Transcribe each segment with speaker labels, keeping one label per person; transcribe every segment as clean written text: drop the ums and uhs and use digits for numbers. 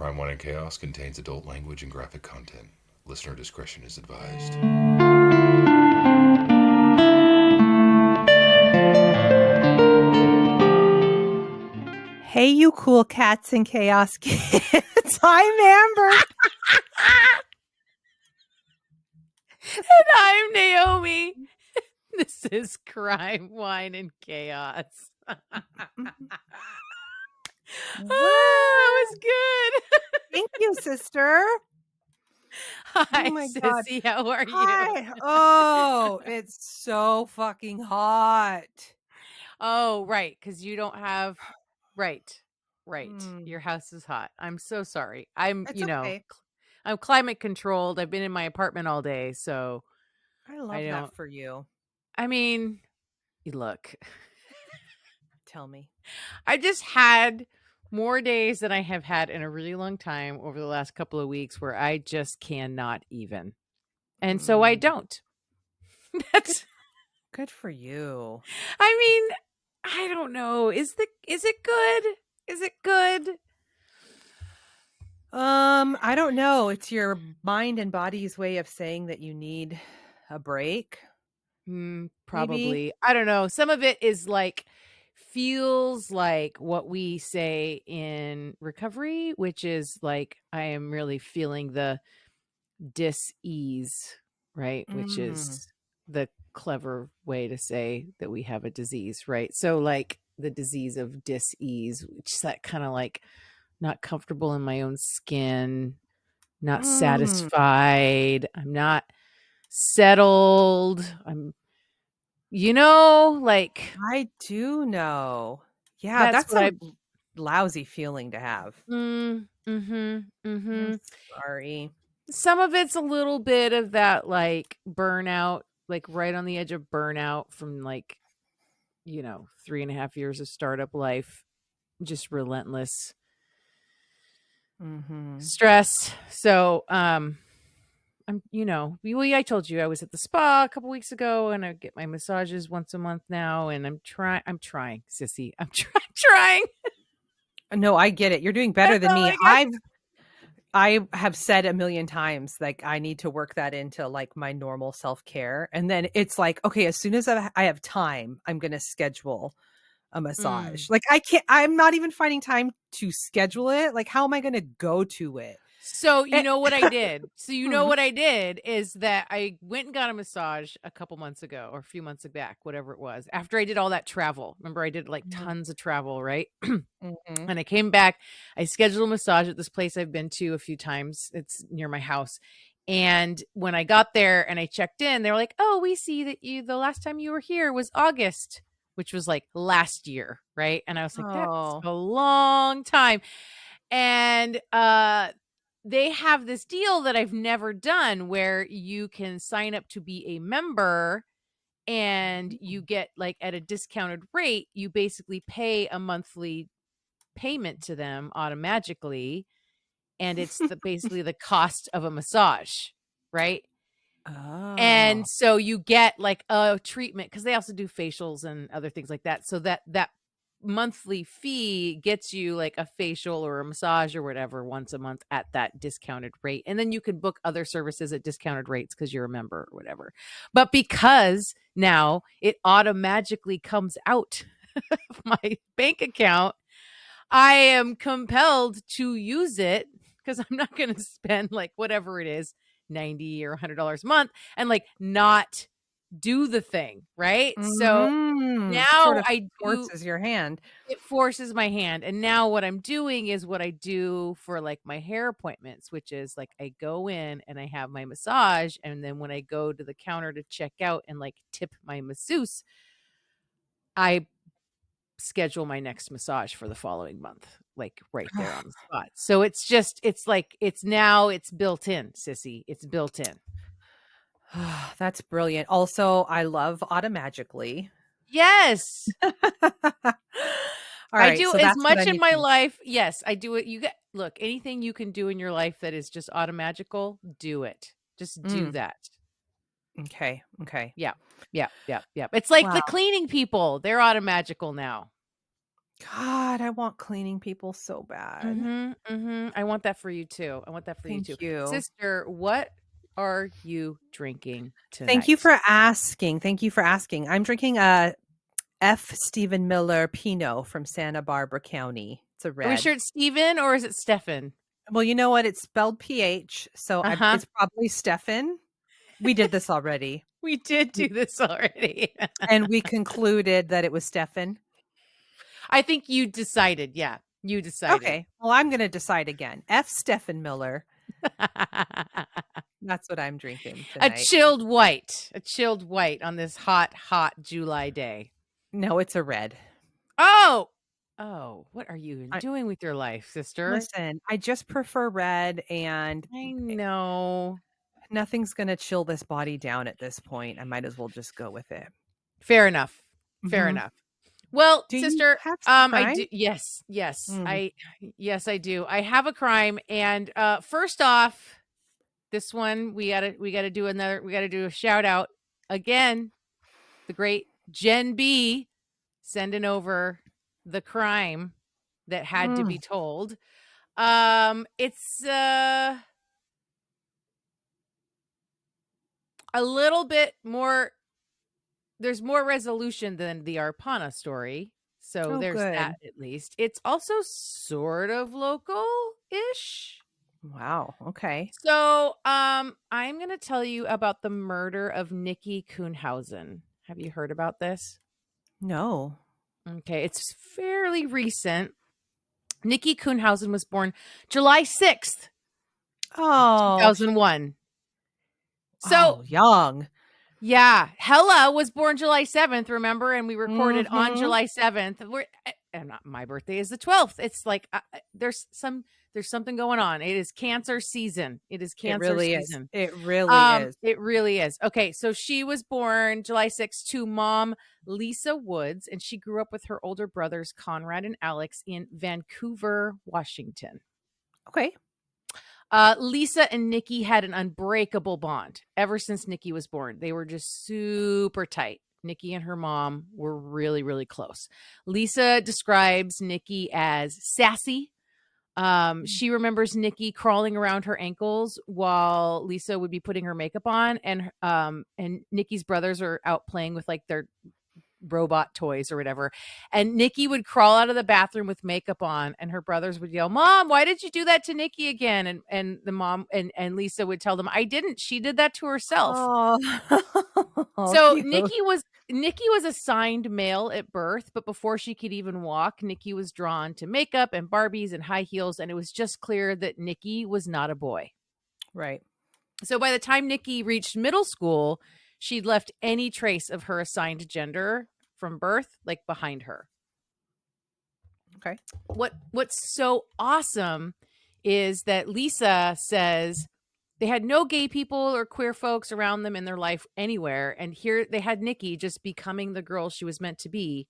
Speaker 1: Crime, Wine, and Chaos contains adult language and graphic content. Listener discretion is advised.
Speaker 2: Hey, you cool cats and chaos kids. I'm Amber.
Speaker 3: And I'm Naomi. This is Crime, Wine, and Chaos. Oh, that was good.
Speaker 2: Thank you, sister.
Speaker 3: Hi,
Speaker 2: Oh my God.
Speaker 3: Sissy. How are you?
Speaker 2: Hi. Oh, it's so fucking hot.
Speaker 3: Oh, right. Because you don't have. Right.
Speaker 2: Mm.
Speaker 3: Your house is hot. I'm so sorry. I'm,
Speaker 2: It's okay.
Speaker 3: I'm climate controlled. I've been in my apartment all day. So
Speaker 2: I love that for you.
Speaker 3: I mean, look.
Speaker 2: Tell me.
Speaker 3: I just had more days than I have had in a really long time over the last couple of weeks where I just cannot even. And so I don't. That's
Speaker 2: good for you.
Speaker 3: I mean, I don't know. Is it good? Is it good?
Speaker 2: I don't know. It's your mind and body's way of saying that you need a break.
Speaker 3: Probably.
Speaker 2: Maybe.
Speaker 3: I don't know. Some of it is feels like what we say in recovery, which is like I am really feeling the dis-ease, right? Which is the clever way to say that we have a disease, right? So like the disease of dis-ease, which is that kind of like not comfortable in my own skin, not satisfied, I'm not settled, I'm like
Speaker 2: I do know. Yeah, that's a lousy feeling to have.
Speaker 3: I'm
Speaker 2: sorry.
Speaker 3: Some of it's a little bit of that like burnout, like right on the edge of burnout from 3.5 years of startup life, just relentless stress. So I told you I was at the spa a couple weeks ago and I get my massages once a month now, and I'm trying, sissy. I'm trying.
Speaker 2: No, I get it. You're doing better than me. I have said a million times, like, I need to work that into like my normal self-care. And then it's like, okay, as soon as I have time, I'm going to schedule a massage. Like I'm not even finding time to schedule it. Like, how am I going to go to it?
Speaker 3: So you know what I did? What I did is that I went and got a massage a couple months ago or a few months back, whatever it was, after I did all that travel. Remember, I did like tons of travel, right? And I came back, I scheduled a massage at this place I've been to a few times. It's near my house. And when I got there and I checked in, they were like, "Oh, we see that the last time you were here was August," which was like last year, right? And I was like, that's a long time. And they have this deal that I've never done where you can sign up to be a member and you get like at a discounted rate, you basically pay a monthly payment to them automatically, and it's basically the cost of a massage, right? And so you get like a treatment, because they also do facials and other things like that. So that monthly fee gets you like a facial or a massage or whatever once a month at that discounted rate. And then you can book other services at discounted rates because you're a member or whatever. But because now it automatically comes out of my bank account, I am compelled to use it because I'm not going to spend like whatever it is, $90 or $100 a month, and like not do the thing, right? So now
Speaker 2: sort of forces your hand.
Speaker 3: It forces my hand. And now what I'm doing is what I do for like my hair appointments, which is like I go in and I have my massage, and then when I go to the counter to check out and like tip my masseuse, I schedule my next massage for the following month, like right there on the spot. So it's built in, sissy. It's built in.
Speaker 2: That's brilliant. Also, I love Automagically.
Speaker 3: Yes.
Speaker 2: All right,
Speaker 3: I do
Speaker 2: so
Speaker 3: as much in my life. Yes, I do it. Look, anything you can do in your life that is just automagical, do it. Just do that.
Speaker 2: Okay.
Speaker 3: Yeah. It's like the cleaning people. They're automagical now.
Speaker 2: God, I want cleaning people so bad.
Speaker 3: I want that for you too. I want that for you too.
Speaker 2: Thank you.
Speaker 3: Sister, what are you drinking
Speaker 2: Thank you
Speaker 3: tonight?
Speaker 2: for asking. Thank you for asking. I'm drinking a F. Stephen Miller Pinot from Santa Barbara County. It's a
Speaker 3: Are we
Speaker 2: red.
Speaker 3: sure it's Steven or is it Stefan?
Speaker 2: Well, you know what? It's spelled PH, so
Speaker 3: Uh-huh.
Speaker 2: it's probably Stefan. We did this already,
Speaker 3: We did do this already.
Speaker 2: and we concluded that it was Stefan.
Speaker 3: I think you decided. Yeah, you decided.
Speaker 2: Okay. Well, I'm going to decide again. F. Stephen Miller. That's what I'm drinking
Speaker 3: A
Speaker 2: tonight.
Speaker 3: chilled white on this hot, hot July day.
Speaker 2: No, it's a red.
Speaker 3: Oh, what are you
Speaker 2: I-
Speaker 3: doing with your life, sister?
Speaker 2: Listen, I just prefer red, and
Speaker 3: I know.
Speaker 2: nothing's going to chill this body down at this point. I might as well just go with it.
Speaker 3: Fair enough. Fair
Speaker 2: Mhm.
Speaker 3: enough. Well,
Speaker 2: Do you
Speaker 3: sister,
Speaker 2: have some
Speaker 3: I
Speaker 2: crime?
Speaker 3: do. Yes,
Speaker 2: Mm.
Speaker 3: I do. I have a crime, and first off, this one we gotta do a shout out again. The great Jen B sending over the crime that had to be told. It's a little bit more. There's more resolution than the Arpana story. So
Speaker 2: Oh,
Speaker 3: there's
Speaker 2: good.
Speaker 3: that at least. It's also sort of local-ish.
Speaker 2: Wow. Okay.
Speaker 3: So, I'm going to tell you about the murder of Nikki Kuhnhausen. Have you heard about this?
Speaker 2: No.
Speaker 3: Okay, it's fairly recent. Nikki Kuhnhausen was born July 6th,
Speaker 2: Oh,
Speaker 3: 2001. So,
Speaker 2: young.
Speaker 3: yeah, Hella was born July 7th, remember? And we recorded on
Speaker 2: Mhm.
Speaker 3: July 7th. And not my birthday is the 12th. It's like there's something going on. It is cancer season. It is
Speaker 2: It
Speaker 3: cancer
Speaker 2: really is.
Speaker 3: season.
Speaker 2: It really is.
Speaker 3: It really is. Okay, so she was born July 6th to mom Lisa Woods, and she grew up with her older brothers Conrad and Alex in Vancouver, Washington.
Speaker 2: Okay.
Speaker 3: Lisa and Nikki had an unbreakable bond ever since Nikki was born. They were just super tight. Nikki and her mom were really, really close. Lisa describes Nikki as sassy. She remembers Nikki crawling around her ankles while Lisa would be putting her makeup on, and Nikki's brothers are out playing with like their robot toys or whatever. And Nikki would crawl out of the bathroom with makeup on, and her brothers would yell, "Mom, why did you do that to Nikki again?" And the mom and Lisa would tell them, "I didn't. She did that to herself."
Speaker 2: Oh.
Speaker 3: So
Speaker 2: Cute.
Speaker 3: Nikki was assigned male at birth, but before she could even walk, Nikki was drawn to makeup and Barbies and high heels, and it was just clear that Nikki was not a boy.
Speaker 2: Right.
Speaker 3: So by the time Nikki reached middle school, she'd left any trace of her assigned gender from birth like behind her.
Speaker 2: Okay.
Speaker 3: What's so awesome is that Lisa says they had no gay people or queer folks around them in their life anywhere, and here they had Nikki just becoming the girl she was meant to be.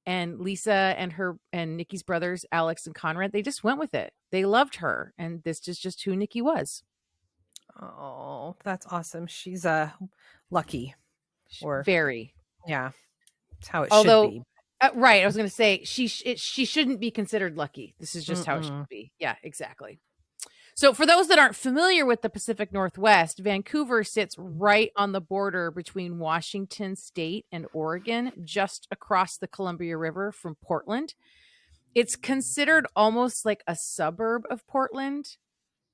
Speaker 3: And Lisa and Nikki's brothers Alex and Conrad, they just went with it. They loved her, and this is just who Nikki was.
Speaker 2: Oh, that's awesome. She's lucky. Or
Speaker 3: Very.
Speaker 2: yeah. It's how it
Speaker 3: Although,
Speaker 2: should be.
Speaker 3: right, I was going to say she shouldn't be considered lucky. This is just how it should be. Yeah, exactly. So for those that aren't familiar with the Pacific Northwest, Vancouver sits right on the border between Washington State and Oregon, just across the Columbia River from Portland. It's considered almost like a suburb of Portland,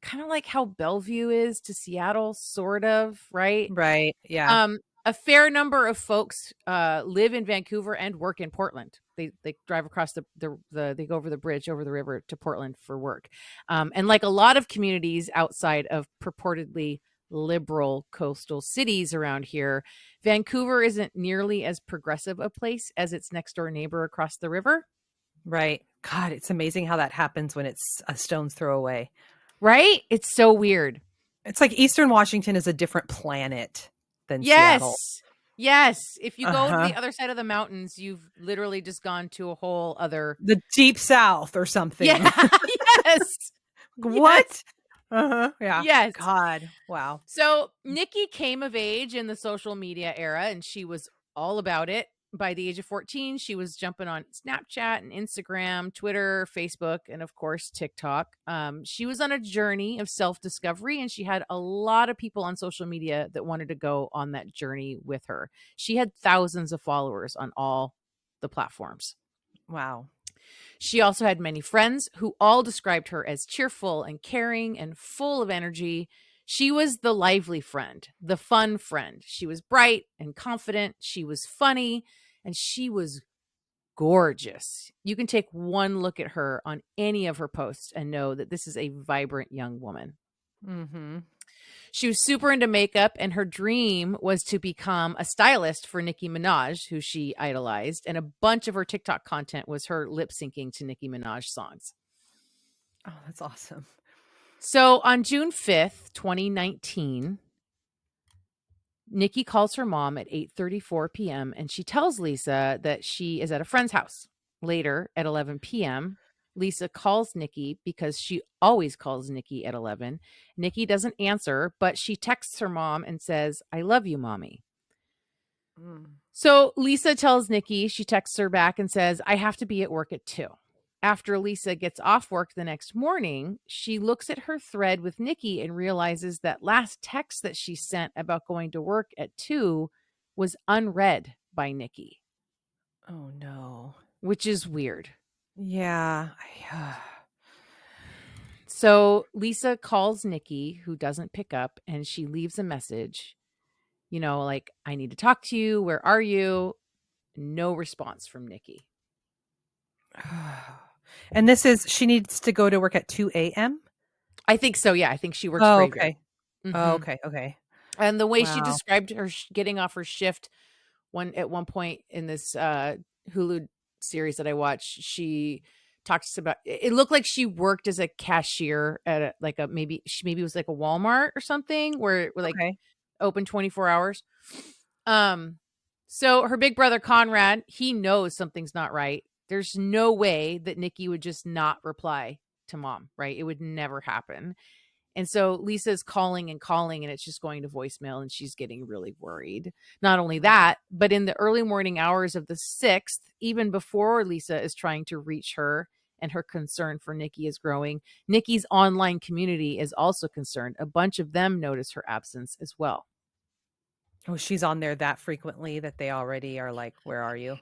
Speaker 3: kind of like how Bellevue is to Seattle, sort of, right?
Speaker 2: Right. Yeah.
Speaker 3: A fair number of folks live in Vancouver and work in Portland. They drive across they go over the bridge over the river to Portland for work. And like a lot of communities outside of purportedly liberal coastal cities around here, Vancouver isn't nearly as progressive a place as its next door neighbor across the river.
Speaker 2: Right. God, it's amazing how that happens when it's a stone's throw away.
Speaker 3: Right? It's so weird.
Speaker 2: It's like Eastern Washington is a different planet than
Speaker 3: Yes.
Speaker 2: Seattle.
Speaker 3: Yes. If you go to the other side of the mountains, you've literally just gone to a whole other
Speaker 2: The deep south or something.
Speaker 3: Yeah. Yes.
Speaker 2: What?
Speaker 3: Yes.
Speaker 2: Yeah.
Speaker 3: Yes.
Speaker 2: God. Wow.
Speaker 3: So Nikki came of age in the social media era, and she was all about it. by the age of 14, she was jumping on Snapchat and Instagram, Twitter, Facebook, and of course, TikTok. She was on a journey of self-discovery, and she had a lot of people on social media that wanted to go on that journey with her. She had thousands of followers on all the platforms.
Speaker 2: Wow.
Speaker 3: She also had many friends who all described her as cheerful and caring and full of energy. She was the lively friend, the fun friend. She was bright and confident. She was funny, and she was gorgeous. You can take one look at her on any of her posts and know that this is a vibrant young woman.
Speaker 2: Mm-hmm.
Speaker 3: She was super into makeup, and her dream was to become a stylist for Nicki Minaj, who she idolized. And a bunch of her TikTok content was her lip syncing to Nicki Minaj songs.
Speaker 2: Oh, that's awesome.
Speaker 3: So on June 5th, 2019, Nikki calls her mom at 8:34 p.m. and she tells Lisa that she is at a friend's house. Later at 11 p.m., Lisa calls Nikki because she always calls Nikki at 11. Nikki doesn't answer, but she texts her mom and says, "I love you, mommy." So Lisa tells Nikki, she texts her back and says, "I have to be at work at 2. After Lisa gets off work the next morning, she looks at her thread with Nikki and realizes that last text that she sent about going to work at 2 was unread by Nikki.
Speaker 2: Oh, no.
Speaker 3: Which is weird.
Speaker 2: Yeah.
Speaker 3: So Lisa calls Nikki, who doesn't pick up, and she leaves a message, like, "I need to talk to you. Where are you?" No response from Nikki.
Speaker 2: And she needs to go to work at 2 a.m.?
Speaker 3: I think so. Yeah. I think she works
Speaker 2: Oh,
Speaker 3: graveyard.
Speaker 2: okay. Oh, okay. Okay.
Speaker 3: And the way she
Speaker 2: Wow.
Speaker 3: described her getting off her shift at one point in this Hulu series that I watched, she talks about it looked like she worked as a cashier at maybe it was like a Walmart or something where we're like
Speaker 2: Okay.
Speaker 3: open 24 hours. So her big brother Conrad, he knows something's not right. There's no way that Nikki would just not reply to mom, right? It would never happen. And so Lisa's calling and calling, and it's just going to voicemail, and she's getting really worried. Not only that, but in the early morning hours of the 6th, even before Lisa is trying to reach her and her concern for Nikki is growing, Nikki's online community is also concerned. A bunch of them notice her absence as well.
Speaker 2: Oh, she's on there that frequently that they already are like, "Where are you?"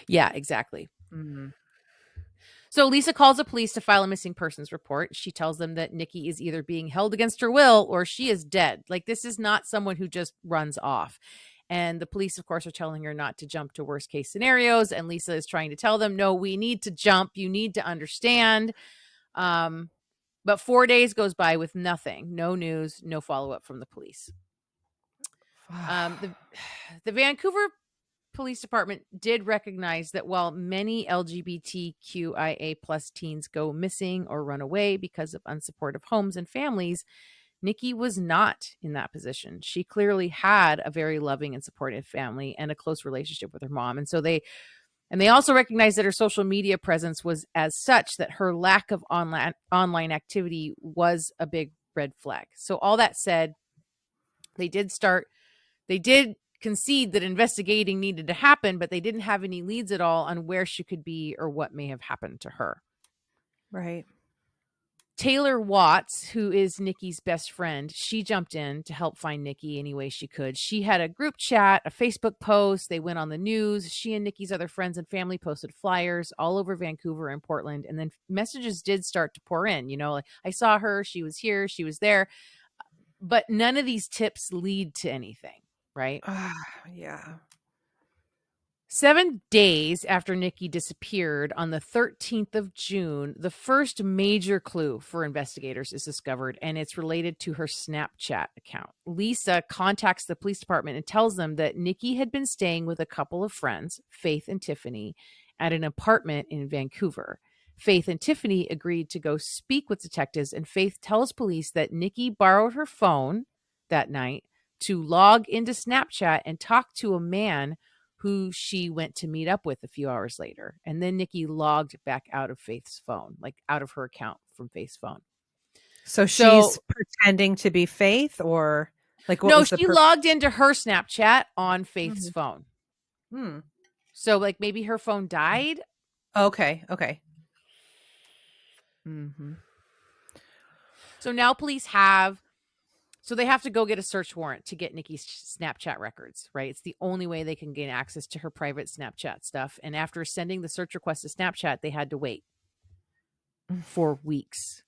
Speaker 3: Yeah, exactly.
Speaker 2: Mm-hmm.
Speaker 3: So Lisa calls the police to file a missing persons report. She tells them that Nikki is either being held against her will or she is dead. Like, this is not someone who just runs off. And the police, of course, are telling her not to jump to worst case scenarios. And Lisa is trying to tell them, no, we need to jump. You need to understand. But 4 days goes by with nothing, no news, no follow-up from the police. The Vancouver Police Department did recognize that while many LGBTQIA plus teens go missing or run away because of unsupportive homes and families, Nikki was not in that position. She clearly had a very loving and supportive family and a close relationship with her mom. And so they also recognized that her social media presence was as such that her lack of online activity was a big red flag. So all that said, they did concede that investigating needed to happen, but they didn't have any leads at all on where she could be or what may have happened to her.
Speaker 2: Right.
Speaker 3: Taylor Watts, who is Nikki's best friend, she jumped in to help find Nikki any way she could. She had a group chat, a Facebook post. They went on the news. She and Nikki's other friends and family posted flyers all over Vancouver and Portland. And then messages did start to pour in, like, I saw her, she was here, she was there. But none of these tips lead to anything. Right?
Speaker 2: Yeah.
Speaker 3: 7 days after Nikki disappeared on the 13th of June, the first major clue for investigators is discovered, and it's related to her Snapchat account. Lisa contacts the police department and tells them that Nikki had been staying with a couple of friends, Faith and Tiffany, at an apartment in Vancouver. Faith and Tiffany agreed to go speak with detectives, and Faith tells police that Nikki borrowed her phone that night to log into Snapchat and talk to a man who she went to meet up with a few hours later. And then Nikki logged back out of Faith's phone, like out of her account from Faith's phone.
Speaker 2: So she's pretending to be Faith, or like what?
Speaker 3: No,
Speaker 2: was
Speaker 3: she logged into her Snapchat on Faith's phone. So like maybe her phone died.
Speaker 2: Okay. Mm-hmm.
Speaker 3: So now police have to go get a search warrant to get Nikki's Snapchat records, right? It's the only way they can gain access to her private Snapchat stuff. And after sending the search request to Snapchat, they had to wait for weeks.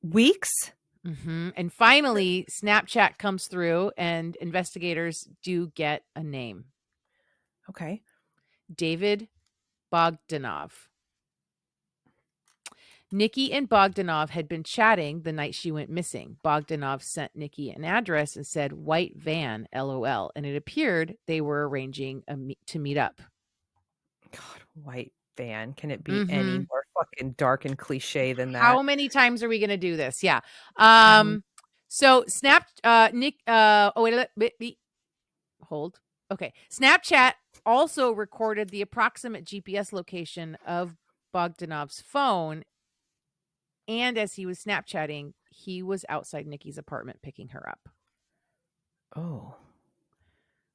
Speaker 2: Weeks?
Speaker 3: Mm-hmm. And finally, Snapchat comes through and investigators do get a name.
Speaker 2: Okay.
Speaker 3: David Bogdanov. Nikki and Bogdanov had been chatting the night she went missing. Bogdanov sent Nikki an address and said white van, LOL. And it appeared they were arranging to meet up.
Speaker 2: God, white van. Can it be any more fucking dark and cliche than that?
Speaker 3: How many times are we going to do this? Yeah. So hold. Okay. Snapchat also recorded the approximate GPS location of Bogdanov's phone. And as he was Snapchatting, he was outside Nikki's apartment picking her up.
Speaker 2: Oh.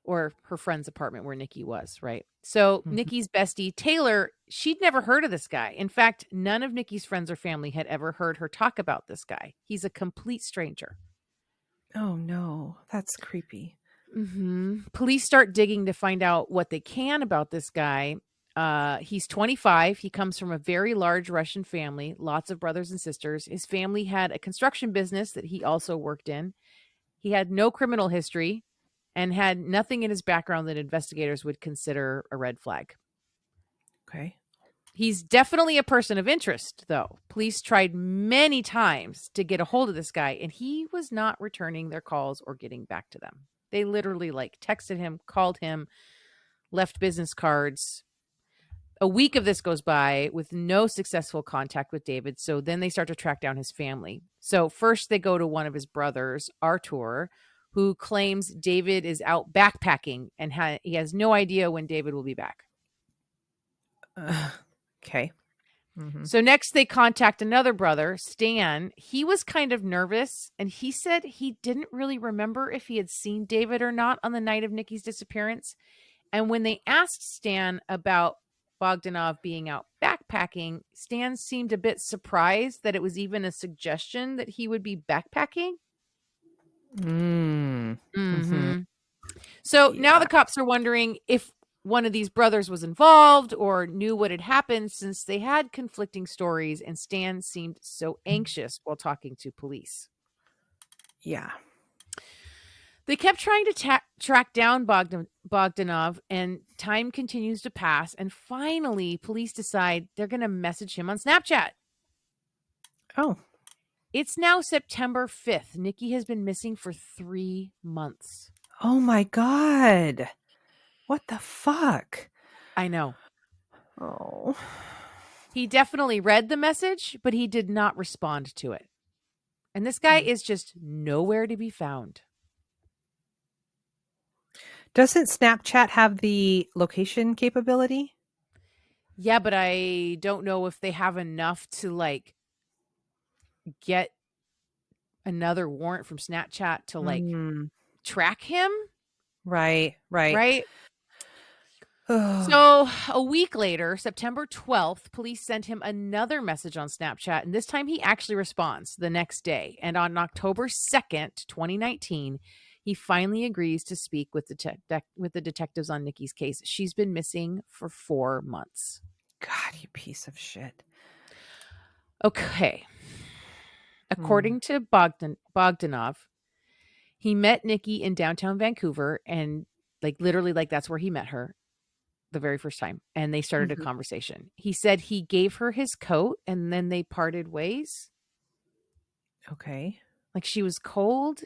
Speaker 3: Or her friend's apartment where Nikki was, right? So Nikki's bestie, Taylor, she'd never heard of this guy. In fact, none of Nikki's friends or family had ever heard her talk about this guy. He's a complete stranger.
Speaker 2: Oh, no. That's creepy.
Speaker 3: Police start digging to find out what they can about this guy. He's 25. He comes from a very large Russian family, lots of brothers and sisters. His family had a construction business that he also worked in. He had no criminal history and had nothing in his background that investigators would consider a red flag.
Speaker 2: Okay.
Speaker 3: He's definitely a person of interest, though. Police tried many times to get a hold of this guy, and he was not returning their calls or getting back to them. They literally texted him, called him, left business cards. A week of this goes by with no successful contact with David. So then they start to track down his family. So first they go to one of his brothers, Artur, who claims David is out backpacking and he has no idea when David will be back.
Speaker 2: Okay.
Speaker 3: So next they contact another brother, Stan. He was kind of nervous, and he said he didn't really remember if he had seen David or not on the night of Nikki's disappearance. And when they asked Stan about Bogdanov being out backpacking, Stan seemed a bit surprised that it was even a suggestion that he would be backpacking. So now the cops are wondering if one of these brothers was involved or knew what had happened, since they had conflicting stories and Stan seemed so anxious while talking to police.
Speaker 2: Yeah.
Speaker 3: They kept trying to track down Bogdanov, and time continues to pass. And finally, police decide they're going to message him on Snapchat.
Speaker 2: Oh.
Speaker 3: It's now September 5th. Nikki has been missing for 3 months.
Speaker 2: Oh, my God. What the fuck?
Speaker 3: I know.
Speaker 2: Oh.
Speaker 3: He definitely read the message, but he did not respond to it. And this guy is just nowhere to be found.
Speaker 2: Doesn't Snapchat have the location capability?
Speaker 3: Yeah, but I don't know if they have enough to get another warrant from Snapchat to track him.
Speaker 2: Right.
Speaker 3: So a week later, September 12th, police sent him another message on Snapchat, and this time he actually responds the next day. And on October 2nd, 2019, he finally agrees to speak with the detectives on Nikki's case. She's been missing for 4 months.
Speaker 2: God, you piece of shit.
Speaker 3: Okay. According to Bogdanov, he met Nikki in downtown Vancouver, and literally that's where he met her the very first time, and they started a conversation. He said he gave her his coat and then they parted ways.
Speaker 2: Okay.
Speaker 3: She was cold.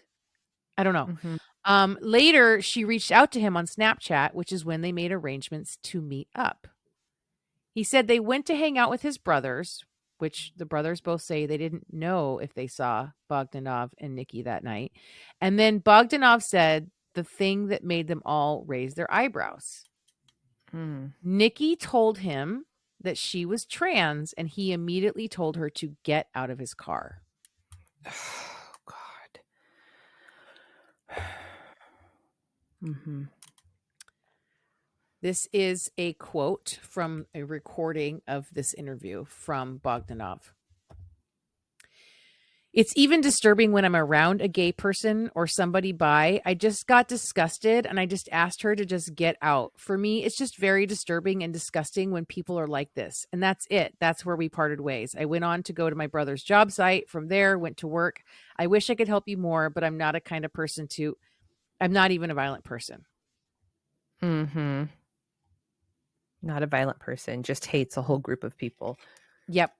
Speaker 3: I don't know. Later, she reached out to him on Snapchat, which is when they made arrangements to meet up. He said they went to hang out with his brothers, which the brothers both say they didn't know if they saw Bogdanov and Nikki that night. And then Bogdanov said the thing that made them all raise their eyebrows. Nikki told him that she was trans, and he immediately told her to get out of his car.
Speaker 2: Oh, God.
Speaker 3: This is a quote from a recording of this interview from Bogdanov. It's even disturbing when I'm around a gay person or somebody bi. I just got disgusted and I just asked her to just get out. For me, it's just very disturbing and disgusting when people are like this. And that's it. That's where we parted ways. I went on to go to my brother's job site. From there, went to work. I wish I could help you more, but I'm not a kind of person to, I'm not even a violent person.
Speaker 2: Mm-hmm. Not a violent person, just hates a whole group of people.
Speaker 3: Yep.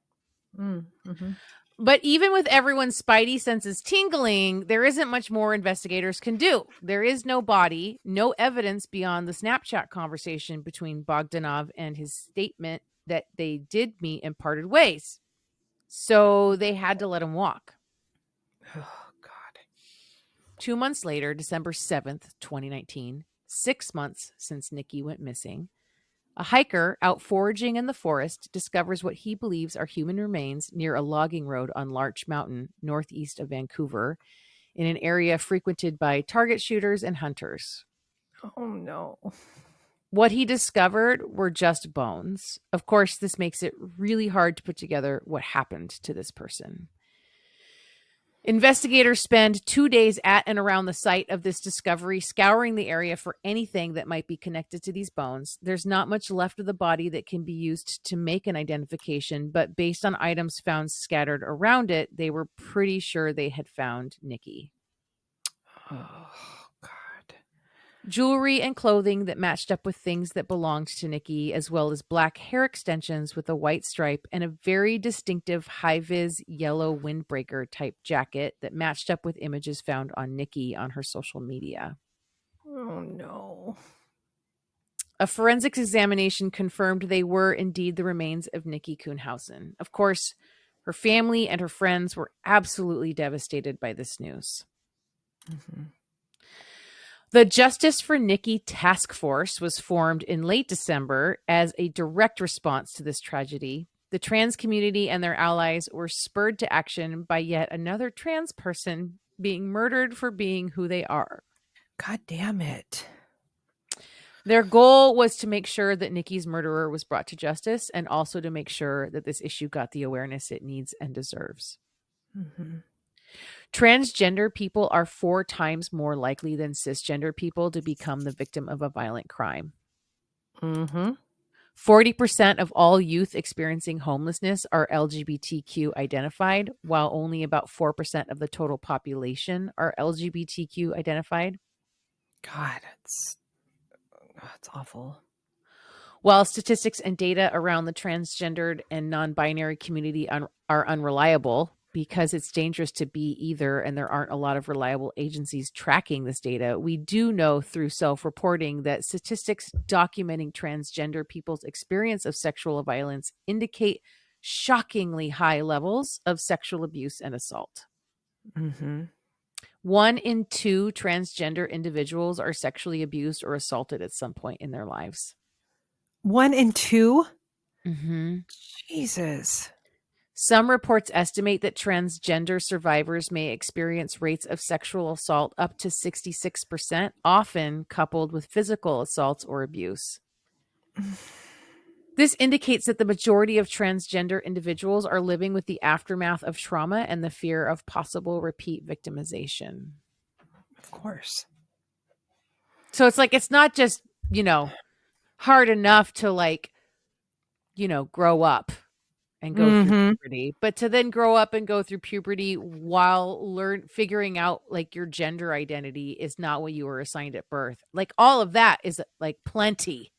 Speaker 2: Mm-hmm.
Speaker 3: But even with everyone's spidey senses tingling, there isn't much more investigators can do. There is no body, no evidence beyond the Snapchat conversation between Bogdanov and his statement that they did meet and parted ways. So they had to let him walk.
Speaker 2: Oh, God.
Speaker 3: 2 months later, December 7th, 2019, 6 months since Nikki went missing, a hiker out foraging in the forest discovers what he believes are human remains near a logging road on Larch Mountain, northeast of Vancouver, in an area frequented by target shooters and hunters.
Speaker 2: Oh, no.
Speaker 3: What he discovered were just bones. Of course, this makes it really hard to put together what happened to this person. Investigators spend 2 days at and around the site of this discovery, scouring the area for anything that might be connected to these bones. There's not much left of the body that can be used to make an identification, but based on items found scattered around it, they were pretty sure they had found Nikki.
Speaker 2: Oh, God.
Speaker 3: Jewelry and clothing that matched up with things that belonged to Nikki, as well as black hair extensions with a white stripe and a very distinctive high-vis yellow windbreaker type jacket that matched up with images found on Nikki on her social media.
Speaker 2: Oh, no.
Speaker 3: A forensics examination confirmed they were indeed the remains of Nikki Kuhnhausen. Of course, her family and her friends were absolutely devastated by this news.
Speaker 2: Mm-hmm.
Speaker 3: The Justice for Nikki Task Force was formed in late December as a direct response to this tragedy. The trans community and their allies were spurred to action by yet another trans person being murdered for being who they are.
Speaker 2: God damn it.
Speaker 3: Their goal was to make sure that Nikki's murderer was brought to justice and also to make sure that this issue got the awareness it needs and deserves.
Speaker 2: Mm-hmm.
Speaker 3: Transgender people are 4 times more likely than cisgender people to become the victim of a violent crime.
Speaker 2: Mm-hmm.
Speaker 3: 40% of all youth experiencing homelessness are LGBTQ identified, while only about 4% of the total population are LGBTQ identified.
Speaker 2: God, it's awful.
Speaker 3: While statistics and data around the transgendered and non-binary community are unreliable because it's dangerous to be either, and there aren't a lot of reliable agencies tracking this data, we do know through self-reporting that statistics documenting transgender people's experience of sexual violence indicate shockingly high levels of sexual abuse and assault.
Speaker 2: Mm-hmm.
Speaker 3: 1 in 2 transgender individuals are sexually abused or assaulted at some point in their lives.
Speaker 2: 1 in 2?
Speaker 3: Mm-hmm.
Speaker 2: Jesus.
Speaker 3: Some reports estimate that transgender survivors may experience rates of sexual assault up to 66%, often coupled with physical assaults or abuse. This indicates that the majority of transgender individuals are living with the aftermath of trauma and the fear of possible repeat victimization.
Speaker 2: Of course.
Speaker 3: So it's like, it's not just, hard enough to grow up and go through puberty, but to then grow up and go through puberty while figuring out like your gender identity is not what you were assigned at birth. Like all of that is like plenty.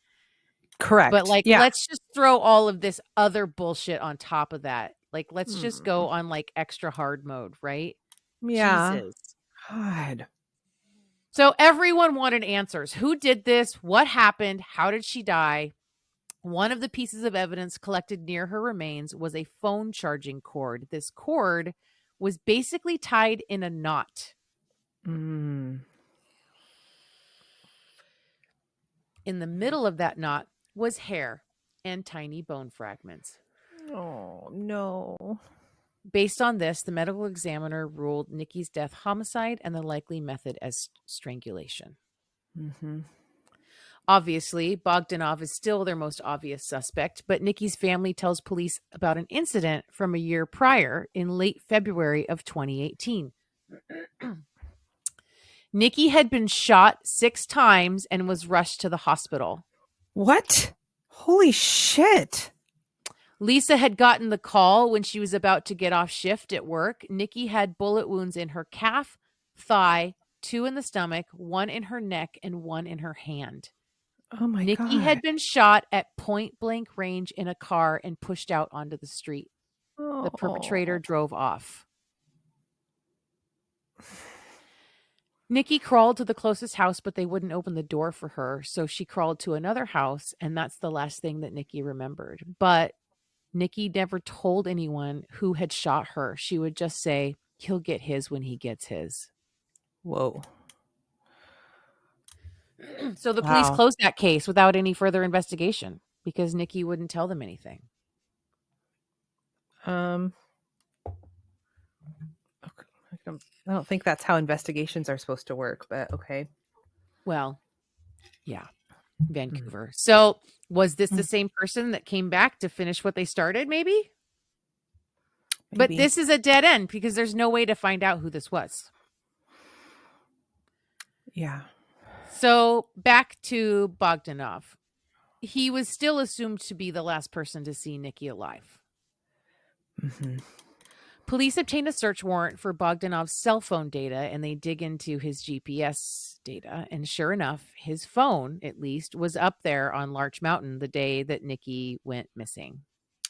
Speaker 2: Correct.
Speaker 3: But
Speaker 2: yeah.
Speaker 3: let's just throw all of this other bullshit on top of that. Like, let's just go on like extra hard mode, right?
Speaker 2: Yeah.
Speaker 3: Jesus.
Speaker 2: God.
Speaker 3: So everyone wanted answers. Who did this? What happened? How did she die? One of the pieces of evidence collected near her remains was a phone charging cord. This cord was basically tied in a knot.
Speaker 2: Mm.
Speaker 3: In the middle of that knot was hair and tiny bone fragments.
Speaker 2: Oh, no.
Speaker 3: Based on this, the medical examiner ruled Nikki's death homicide and the likely method as strangulation.
Speaker 2: Mm-hmm.
Speaker 3: Obviously, Bogdanov is still their most obvious suspect, but Nikki's family tells police about an incident from a year prior in late February of 2018. Nikki had been shot 6 times and was rushed to the hospital.
Speaker 2: What? Holy shit.
Speaker 3: Lisa had gotten the call when she was about to get off shift at work. Nikki had bullet wounds in her calf, thigh, 2 in the stomach, 1 in her neck, and 1 in her hand.
Speaker 2: Oh my God.
Speaker 3: Nikki had been shot at point blank range in a car and pushed out onto the street. The perpetrator drove off. Nikki crawled to the closest house, but they wouldn't open the door for her. So she crawled to another house, and that's the last thing that Nikki remembered. But Nikki never told anyone who had shot her. She would just say, he'll get his when he gets his.
Speaker 2: Whoa.
Speaker 3: So the police closed that case without any further investigation because Nikki wouldn't tell them anything.
Speaker 2: I don't think that's how investigations are supposed to work, but okay.
Speaker 3: Well, yeah, Vancouver. So was this the same person that came back to finish what they started? Maybe. But this is a dead end because there's no way to find out who this was.
Speaker 2: Yeah.
Speaker 3: So back to Bogdanov. He was still assumed to be the last person to see Nikki alive.
Speaker 2: Mm-hmm.
Speaker 3: Police obtained a search warrant for Bogdanov's cell phone data, and they dig into his GPS data. And sure enough, his phone, at least, was up there on Larch Mountain the day that Nikki went missing.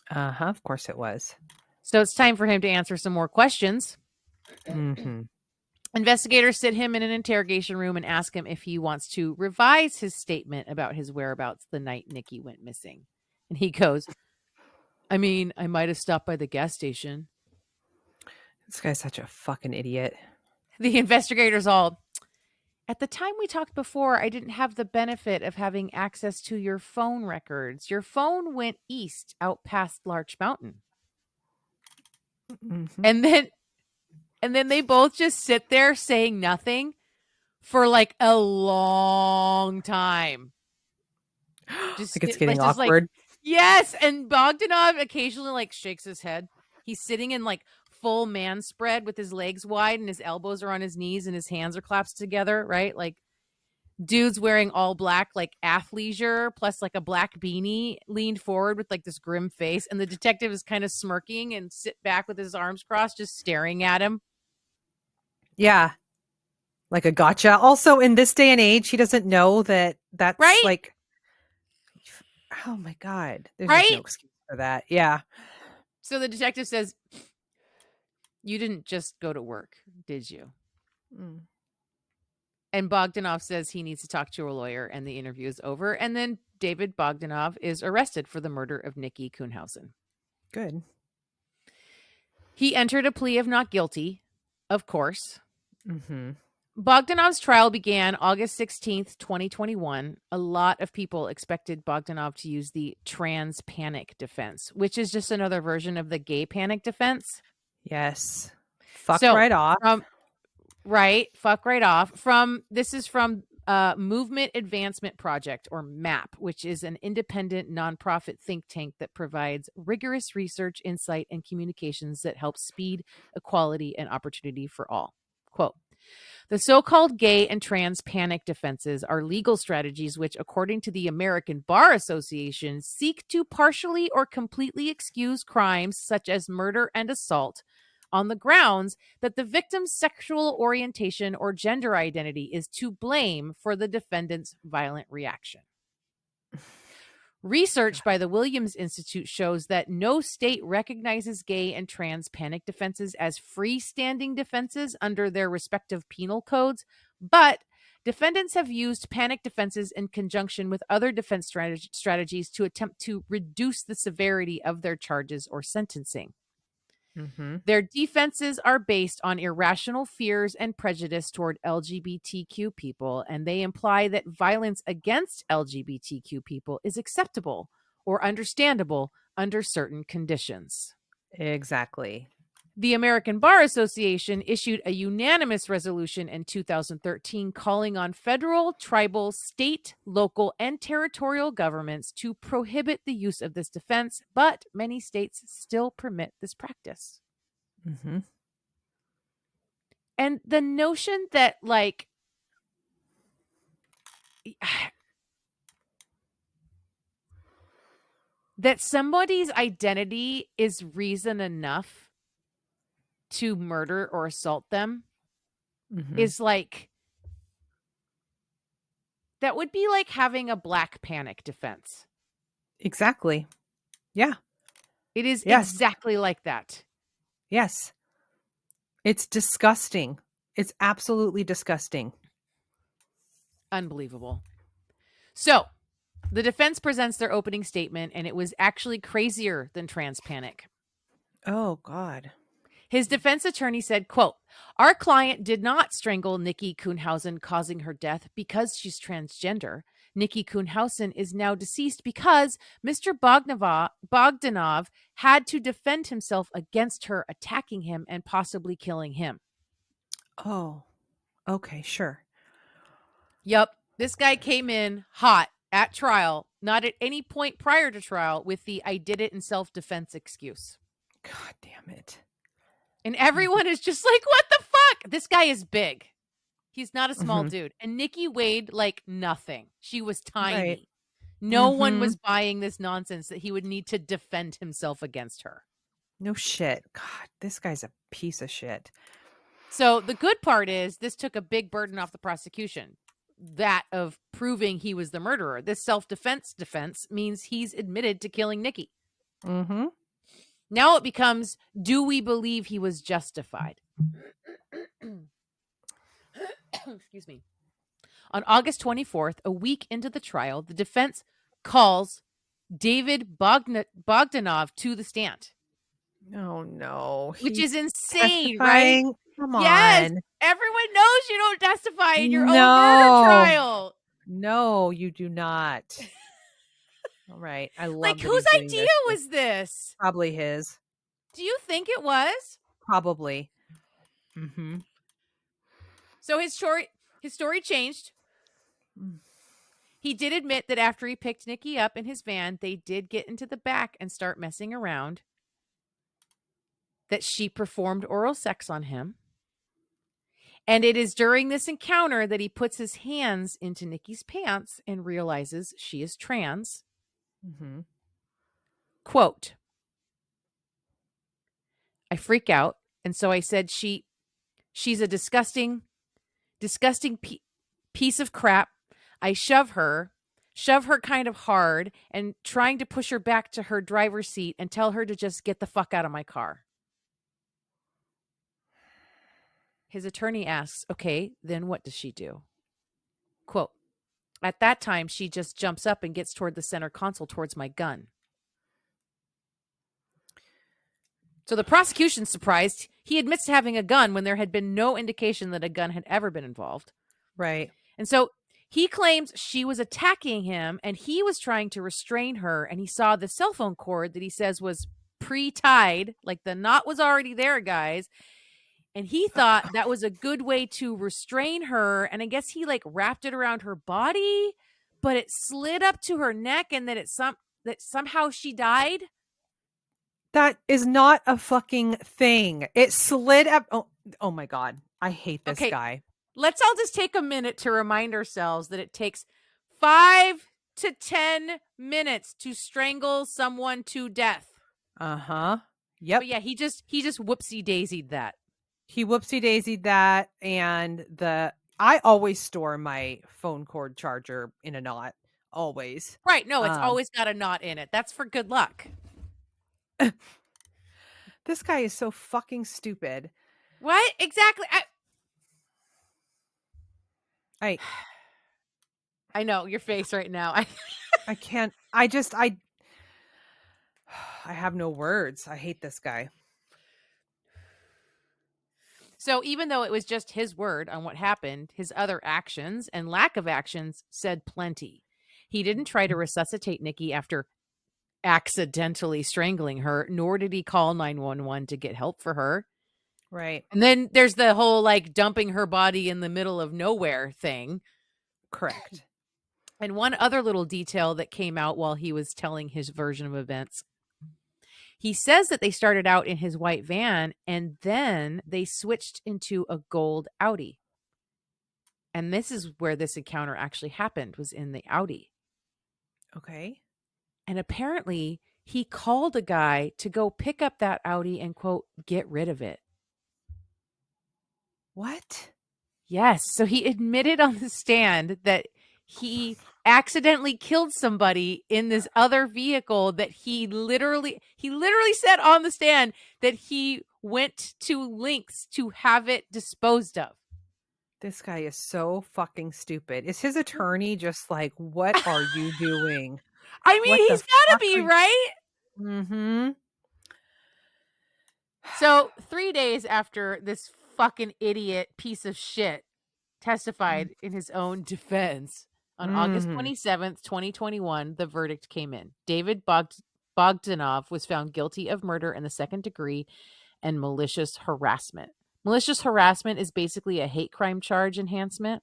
Speaker 2: Uh-huh. Of course it was.
Speaker 3: So it's time for him to answer some more questions.
Speaker 2: Mm-hmm.
Speaker 3: Investigators sit him in an interrogation room and ask him if he wants to revise his statement about his whereabouts the night Nikki went missing. And he goes, I mean, I might have stopped by the gas station.
Speaker 2: This guy's such a fucking idiot.
Speaker 3: The investigators all, at the time we talked before, I didn't have the benefit of having access to your phone records. Your phone went east out past Larch Mountain.
Speaker 2: Mm-hmm.
Speaker 3: And then they both just sit there saying nothing for like a long time.
Speaker 2: Just like it's getting awkward.
Speaker 3: Yes. And Bogdanov occasionally like shakes his head. He's sitting in like full man spread with his legs wide and his elbows are on his knees and his hands are clasped together, right? Like dude's wearing all black, like athleisure, plus like a black beanie, leaned forward with like this grim face. And the detective is kind of smirking and sit back with his arms crossed, just staring at him.
Speaker 2: Yeah. Like a gotcha. Also, in this day and age, he doesn't know that that's
Speaker 3: right?
Speaker 2: Like, oh my God. There's
Speaker 3: right?
Speaker 2: just no excuse for that. Yeah.
Speaker 3: So the detective says, you didn't just go to work, did you?
Speaker 2: Mm.
Speaker 3: And Bogdanov says he needs to talk to a lawyer and the interview is over. And then David Bogdanov is arrested for the murder of Nikki Kuhnhausen.
Speaker 2: Good.
Speaker 3: He entered a plea of not guilty, of course.
Speaker 2: Mm-hmm.
Speaker 3: Bogdanov's trial began August 16th, 2021. A lot of people expected Bogdanov to use the trans panic defense, which is just another version of the gay panic defense.
Speaker 2: Yes. Fuck right off.
Speaker 3: Fuck right off. This is from Movement Advancement Project, or MAP, which is an independent nonprofit think tank that provides rigorous research, insight, and communications that help speed equality and opportunity for all. Quote, the so-called gay and trans panic defenses are legal strategies which, according to the American Bar Association, seek to partially or completely excuse crimes such as murder and assault on the grounds that the victim's sexual orientation or gender identity is to blame for the defendant's violent reaction. Research by the Williams Institute shows that no state recognizes gay and trans panic defenses as freestanding defenses under their respective penal codes, but defendants have used panic defenses in conjunction with other defense strategies to attempt to reduce the severity of their charges or sentencing.
Speaker 2: Mm-hmm.
Speaker 3: Their defenses are based on irrational fears and prejudice toward LGBTQ people, and they imply that violence against LGBTQ people is acceptable or understandable under certain conditions.
Speaker 2: Exactly.
Speaker 3: The American Bar Association issued a unanimous resolution in 2013 calling on federal, tribal, state, local, and territorial governments to prohibit the use of this defense, but many states still permit this practice.
Speaker 2: Mm-hmm.
Speaker 3: And the notion that, like, that somebody's identity is reason enough to murder or assault them is like, that would be like having a black panic defense.
Speaker 2: Exactly. Yeah.
Speaker 3: It is
Speaker 2: Yes.
Speaker 3: exactly like that.
Speaker 2: Yes. It's disgusting. It's absolutely disgusting.
Speaker 3: Unbelievable. So the defense presents their opening statement, and it was actually crazier than trans panic.
Speaker 2: Oh, God.
Speaker 3: His defense attorney said, quote, "Our client did not strangle Nikki Kuhnhausen, causing her death because she's transgender. Nikki Kuhnhausen is now deceased because Mr. Bogdanov had to defend himself against her attacking him and possibly killing him."
Speaker 2: Oh, okay, sure.
Speaker 3: Yep. This guy came in hot at trial, not at any point prior to trial, with the "I did it in self-defense" excuse.
Speaker 2: God damn it.
Speaker 3: And everyone is just like, what the fuck? This guy is big. He's not a small dude. And Nikki weighed like nothing. She was tiny.
Speaker 2: Right.
Speaker 3: No one was buying this nonsense that he would need to defend himself against her.
Speaker 2: No shit. God, this guy's a piece of shit.
Speaker 3: So the good part is this took a big burden off the prosecution. That of proving he was the murderer. This self-defense defense means he's admitted to killing Nikki.
Speaker 2: Mm-hmm.
Speaker 3: Now it becomes, do we believe he was justified? Excuse me. On August 24th, a week into the trial, the defense calls David Bogdanov to the stand.
Speaker 2: Oh, no.
Speaker 3: Which
Speaker 2: He's
Speaker 3: is insane,
Speaker 2: testifying?
Speaker 3: right?
Speaker 2: Come on.
Speaker 3: Yes. Everyone knows you don't testify in your own murder trial.
Speaker 2: No, you do not. All right. I love
Speaker 3: Like,
Speaker 2: that
Speaker 3: whose
Speaker 2: he's doing
Speaker 3: idea
Speaker 2: this.
Speaker 3: was this?
Speaker 2: Probably his.
Speaker 3: Do you think it was?
Speaker 2: Probably. Mm-hmm.
Speaker 3: So his story changed. He did admit that after he picked Nikki up in his van, they did get into the back and start messing around. That she performed oral sex on him. And it is during this encounter that he puts his hands into Nikki's pants and realizes she is trans.
Speaker 2: Mm-hmm.
Speaker 3: Quote, "I freak out. And so I said, she's a disgusting piece of crap. I shove her kind of hard and trying to push her back to her driver's seat and tell her to just get the fuck out of my car." His attorney asks, "Okay, then what does she do?" Quote, "At that time, she just jumps up and gets toward the center console towards my gun." So the prosecution's surprised. He admits to having a gun when there had been no indication that a gun had ever been involved.
Speaker 2: Right.
Speaker 3: And so he claims she was attacking him and he was trying to restrain her. And he saw the cell phone cord that he says was pre-tied, like the knot was already there, guys. And he thought that was a good way to restrain her. And I guess he like wrapped it around her body, but it slid up to her neck and that that somehow she died.
Speaker 2: That is not a fucking thing. It slid up. Oh my God. I hate this guy.
Speaker 3: Let's all just take a minute to remind ourselves that it takes 5 to 10 minutes to strangle someone to death.
Speaker 2: Uh-huh. Yep.
Speaker 3: But yeah, he just whoopsie daisied that.
Speaker 2: He whoopsie daisied that. And I always store my phone cord charger in a knot. Always.
Speaker 3: Right. No, it's always got a knot in it. That's for good luck.
Speaker 2: This guy is so fucking stupid.
Speaker 3: What? Exactly. I know your face right now.
Speaker 2: I can't. I have no words. I hate this guy.
Speaker 3: So even though it was just his word on what happened, his other actions and lack of actions said plenty. He didn't try to resuscitate Nikki after accidentally strangling her, nor did he call 911 to get help for her.
Speaker 2: Right.
Speaker 3: And then there's the whole like dumping her body in the middle of nowhere thing.
Speaker 2: Correct.
Speaker 3: And one other little detail that came out while he was telling his version of events. He says that they started out in his white van and then they switched into a gold Audi. And this is where this encounter actually happened, was in the Audi.
Speaker 2: Okay.
Speaker 3: And apparently he called a guy to go pick up that Audi and, quote, get rid of it.
Speaker 2: What?
Speaker 3: Yes. So he admitted on the stand that he accidentally killed somebody in this other vehicle that he literally said on the stand that he went to lengths to have it disposed of.
Speaker 2: This guy is so fucking stupid. Is his attorney just like, what are you doing?
Speaker 3: I mean, he's got to be, right?
Speaker 2: Mm-hmm.
Speaker 3: So 3 days after this fucking idiot piece of shit testified in his own defense, on August 27th, 2021, the verdict came in. David Bogdanov was found guilty of murder in the second degree and malicious harassment. Malicious harassment is basically a hate crime charge enhancement.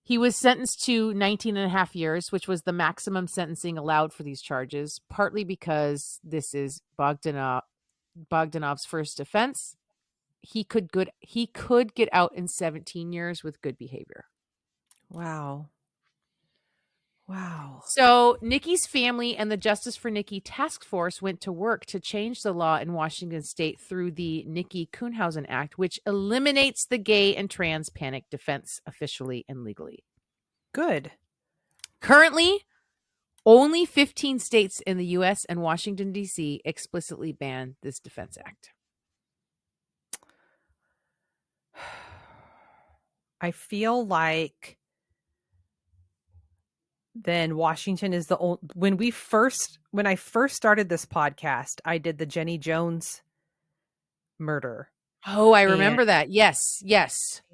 Speaker 3: He was sentenced to 19 and a half years, which was the maximum sentencing allowed for these charges, partly because this is Bogdanov's first offense. He could get out in 17 years with good behavior.
Speaker 2: Wow.
Speaker 3: So Nikki's family and the Justice for Nikki task force went to work to change the law in Washington state through the Nikki Kuhnhausen Act, which eliminates the gay and trans panic defense officially and legally.
Speaker 2: Good.
Speaker 3: Currently, only 15 states in the U.S. and Washington, D.C. explicitly ban this defense act.
Speaker 2: I feel like then Washington is the only, when I first started this podcast, I did the Jenny Jones murder.
Speaker 3: Oh, I remember that. Yes.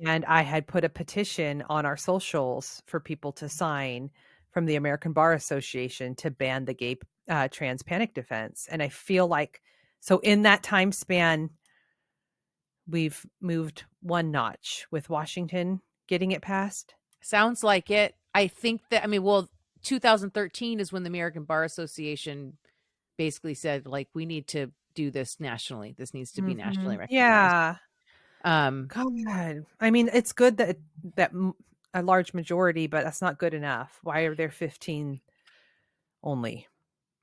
Speaker 2: And I had put a petition on our socials for people to sign from the American Bar Association to ban the gay trans panic defense. And I feel like, so in that time span, we've moved one notch with Washington getting it passed.
Speaker 3: Sounds like it. I think that, 2013 is when the American Bar Association basically said, like, we need to do this nationally. This needs to be nationally recognized.
Speaker 2: Yeah.
Speaker 3: God.
Speaker 2: I mean, it's good that a large majority, but that's not good enough. Why are there 15 only?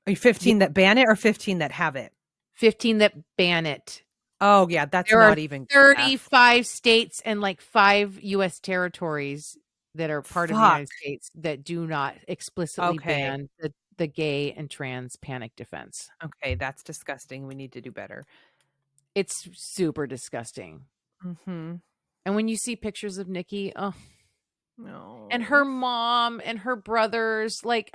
Speaker 2: Are you 15 that ban it or 15 that have it?
Speaker 3: 15 that ban it.
Speaker 2: Oh, yeah. That's
Speaker 3: there
Speaker 2: not
Speaker 3: are
Speaker 2: even
Speaker 3: 35 states and like 5 U.S. territories that are part of the United States that do not explicitly ban the gay and trans panic defense.
Speaker 2: Okay, that's disgusting. We need to do better.
Speaker 3: It's super disgusting.
Speaker 2: Mm-hmm.
Speaker 3: And when you see pictures of Nikki, oh
Speaker 2: no,
Speaker 3: and her mom and her brothers, like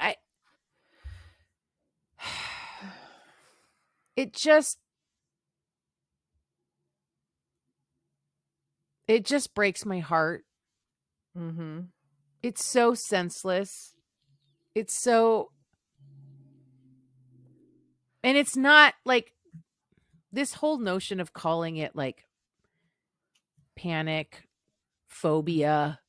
Speaker 3: it just breaks my heart.
Speaker 2: Mm-hmm.
Speaker 3: It's so senseless. It's so, and it's not like this whole notion of calling it like panic phobia.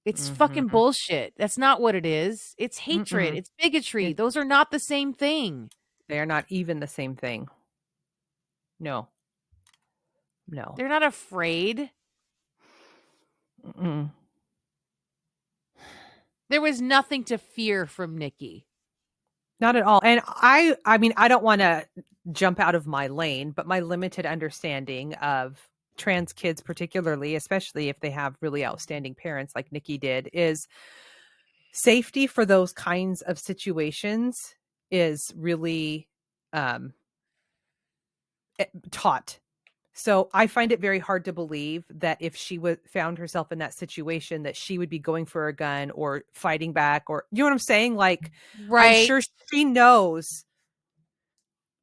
Speaker 3: It's fucking bullshit. That's not what it is. It's hatred. It's bigotry. Those are not the same thing.
Speaker 2: They are not even the same thing. No.
Speaker 3: They're not afraid.
Speaker 2: Mm-mm.
Speaker 3: There was nothing to fear from Nikki.
Speaker 2: Not at all. And I mean, I don't want to jump out of my lane, but my limited understanding of trans kids, particularly, especially if they have really outstanding parents like Nikki did, is safety for those kinds of situations is really taught. So I find it very hard to believe that if she found herself in that situation, that she would be going for a gun or fighting back, or you know what I'm saying? Like,
Speaker 3: right.
Speaker 2: I'm sure she knows.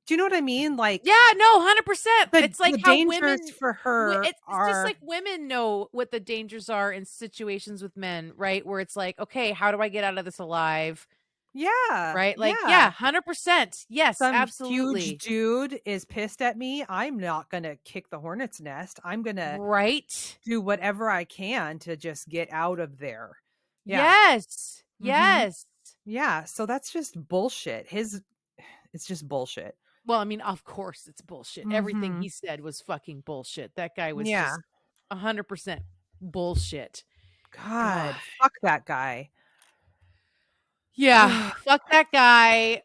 Speaker 2: Do you know what I mean? Like,
Speaker 3: yeah, no, 100%. It's like
Speaker 2: the
Speaker 3: how
Speaker 2: dangers
Speaker 3: women
Speaker 2: for her
Speaker 3: it's just like women know what the dangers are in situations with men, right? Where it's like, okay, how do I get out of this alive?
Speaker 2: Yeah.
Speaker 3: right? Like,
Speaker 2: Yeah.
Speaker 3: yeah, 100%. Yes,
Speaker 2: Some
Speaker 3: absolutely.
Speaker 2: huge dude is pissed at me. I'm not going to kick the hornet's nest. I'm going to
Speaker 3: Right?
Speaker 2: do whatever I can to just get out of there. Yeah.
Speaker 3: Yes.
Speaker 2: Mm-hmm.
Speaker 3: Yes.
Speaker 2: Yeah. So that's just bullshit. It's just bullshit.
Speaker 3: Well, I mean, of course it's bullshit. Everything
Speaker 2: Mm-hmm.
Speaker 3: he said was fucking bullshit. That guy was
Speaker 2: Yeah.
Speaker 3: just 100% bullshit. God.
Speaker 2: God, fuck that guy.
Speaker 3: Yeah, fuck that guy.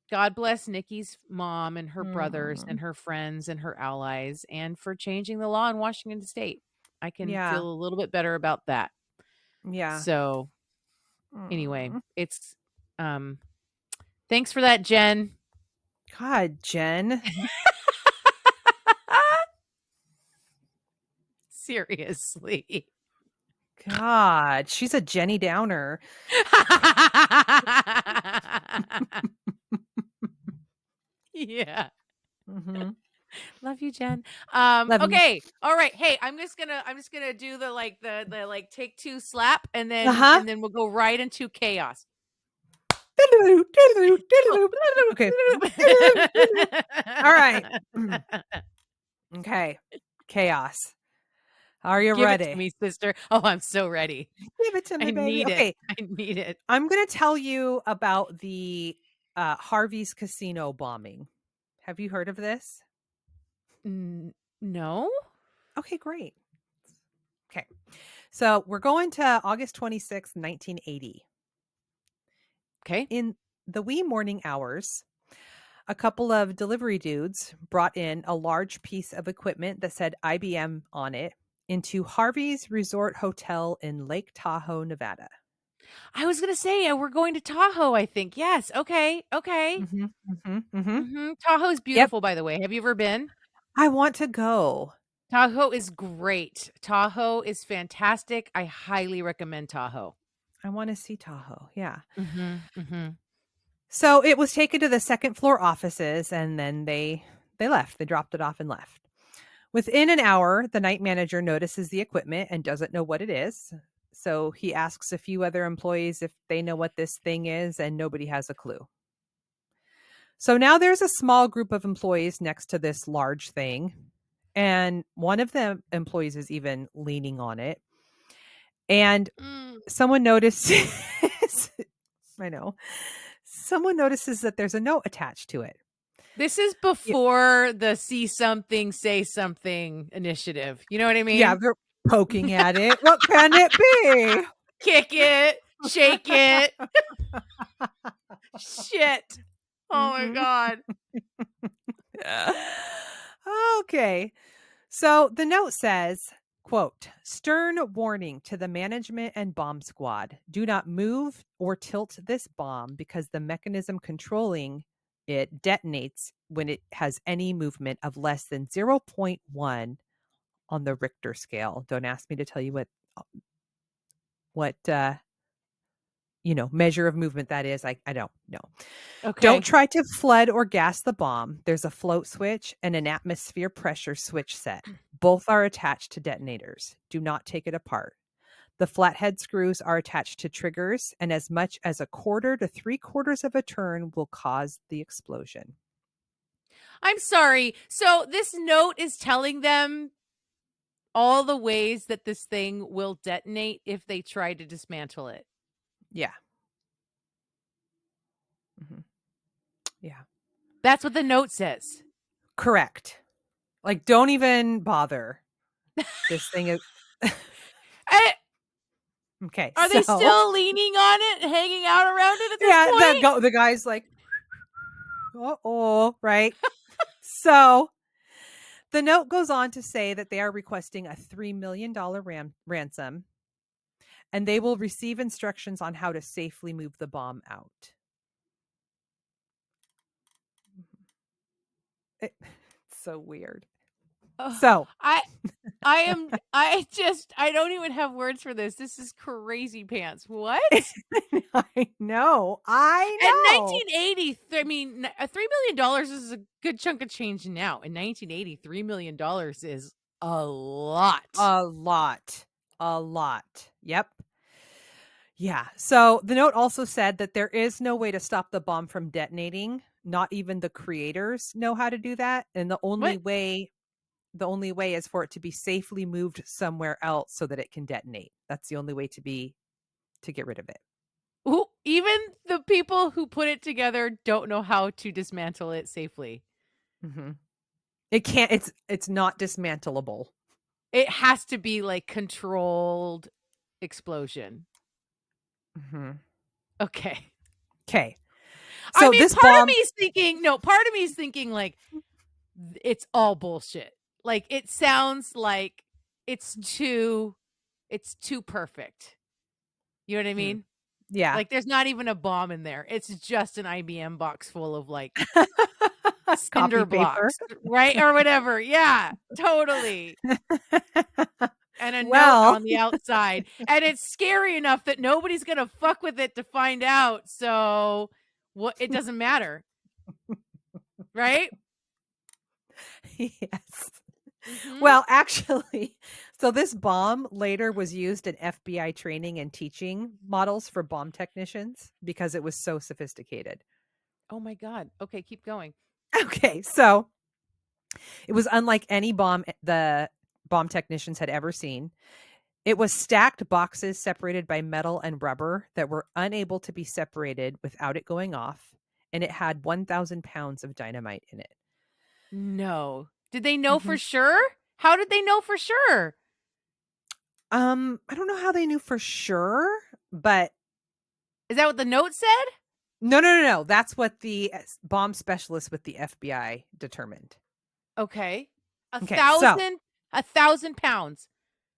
Speaker 3: God bless Nikki's mom and her brothers
Speaker 2: Mm.
Speaker 3: and her friends and her allies, and for changing the law in Washington State. I can
Speaker 2: Yeah.
Speaker 3: feel a little bit better about that.
Speaker 2: Yeah.
Speaker 3: So anyway,
Speaker 2: Mm.
Speaker 3: it's thanks for that, Jen.
Speaker 2: God, Jen.
Speaker 3: Seriously.
Speaker 2: God, she's a Jenny Downer.
Speaker 3: Yeah.
Speaker 2: Mm-hmm.
Speaker 3: Love you, Jen.
Speaker 2: Love you.
Speaker 3: Okay. All right. Hey, I'm just gonna do the like take two slap and
Speaker 2: Uh-huh.
Speaker 3: then we'll go right into chaos.
Speaker 2: Okay. All right. Okay. Chaos. Are you
Speaker 3: Give it to
Speaker 2: ready?
Speaker 3: me, sister. Oh, I'm so ready.
Speaker 2: Give it to me,
Speaker 3: I
Speaker 2: baby.
Speaker 3: need it.
Speaker 2: Okay.
Speaker 3: I need it.
Speaker 2: I'm going to tell you about the Harvey's casino bombing. Have you heard of this?
Speaker 3: No.
Speaker 2: Okay, great. Okay. So we're going to August 26th, 1980.
Speaker 3: Okay.
Speaker 2: In the wee morning hours, a couple of delivery dudes brought in a large piece of equipment that said IBM on it into Harvey's Resort Hotel in Lake Tahoe, Nevada.
Speaker 3: I was gonna say we're going to Tahoe. I think yes. Okay. Okay.
Speaker 2: Mm-hmm, mm-hmm, mm-hmm.
Speaker 3: Tahoe is
Speaker 2: Yep.
Speaker 3: beautiful, by the way. Have you ever been?
Speaker 2: I want to go.
Speaker 3: Tahoe is great. Tahoe is fantastic. I highly recommend Tahoe.
Speaker 2: I want to see Tahoe. Yeah.
Speaker 3: Mm-hmm.
Speaker 2: So it was taken to the second floor offices and then they left. They dropped it off and left. Within an hour, the night manager notices the equipment and doesn't know what it is. So he asks a few other employees if they know what this thing is, and nobody has a clue. So now there's a small group of employees next to this large thing, and one of the employees is even leaning on it. And someone notices, I know, someone notices that there's a note attached to it.
Speaker 3: This is before the see something, say something initiative. You know what I mean?
Speaker 2: Yeah, they're poking at it. What can it be?
Speaker 3: Kick it, shake it. Shit. Oh my God.
Speaker 2: Okay. So the note says, quote, "Stern warning to the management and bomb squad. Do not move or tilt this bomb because the mechanism controlling it detonates when it has any movement of less than 0.1 on the Richter scale." Don't ask me to tell you what measure of movement that is. I don't know.
Speaker 3: Okay.
Speaker 2: Don't try to flood or gas the bomb. There's a float switch and an atmosphere pressure switch set. Both are attached to detonators. Do not take it apart. The flathead screws are attached to triggers, and as much as 1/4 to 3/4 of a turn will cause the explosion.
Speaker 3: I'm sorry. So this note is telling them all the ways that this thing will detonate if they try to dismantle it.
Speaker 2: Yeah. Mm-hmm. Yeah.
Speaker 3: That's what the note says.
Speaker 2: Correct. Like, don't even bother. This thing is... Okay.
Speaker 3: Are they still leaning on it and hanging out around it at this point?
Speaker 2: The guy's like, uh-oh, right? So the note goes on to say that they are requesting a $3 million ransom, and they will receive instructions on how to safely move the bomb out. It's so weird. So
Speaker 3: I don't even have words for this. This is crazy pants. What?
Speaker 2: I know.
Speaker 3: In 1980, I mean, $3 million is a good chunk of change now. In 1980, $3 million is a lot.
Speaker 2: A lot. Yep. Yeah. So the note also said that there is no way to stop the bomb from detonating. Not even the creators know how to do that. And
Speaker 3: What?
Speaker 2: the only way is for it to be safely moved somewhere else so that it can detonate. That's the only way to get rid of it.
Speaker 3: Ooh, even the people who put it together don't know how to dismantle it safely.
Speaker 2: Mm-hmm. It can't. It's not dismantleable.
Speaker 3: It has to be like controlled explosion.
Speaker 2: Mm-hmm.
Speaker 3: Okay.
Speaker 2: Okay.
Speaker 3: I
Speaker 2: So
Speaker 3: mean,
Speaker 2: this
Speaker 3: part of
Speaker 2: bomb.
Speaker 3: me is thinking like it's all bullshit. Like it sounds like it's too perfect. You know what I
Speaker 2: Hmm,
Speaker 3: mean?
Speaker 2: yeah.
Speaker 3: Like there's not even a bomb in there. It's just an IBM box full of like
Speaker 2: Copy
Speaker 3: cinder
Speaker 2: paper.
Speaker 3: blocks, right? Or whatever. Yeah, totally. And a note
Speaker 2: Well,
Speaker 3: on the outside. And it's scary enough that nobody's going to fuck with it to find out. So what it doesn't matter, right?
Speaker 2: yes.
Speaker 3: Mhm.
Speaker 2: Well, actually, so this bomb later was used in FBI training and teaching models for bomb technicians because it was so sophisticated.
Speaker 3: Oh my god. Okay, keep going.
Speaker 2: Okay, so it was unlike any bomb the bomb technicians had ever seen. It was stacked boxes separated by metal and rubber that were unable to be separated without it going off, and it had 1,000 pounds of dynamite in it.
Speaker 3: No. Did they know for
Speaker 2: Mhm.
Speaker 3: sure? How did they know for sure?
Speaker 2: I don't know how they knew for sure, but
Speaker 3: Is that what the note said?
Speaker 2: no. That's what the bomb specialist with the FBI determined.
Speaker 3: Okay. A
Speaker 2: Okay, so
Speaker 3: thousand, 1,000 pounds,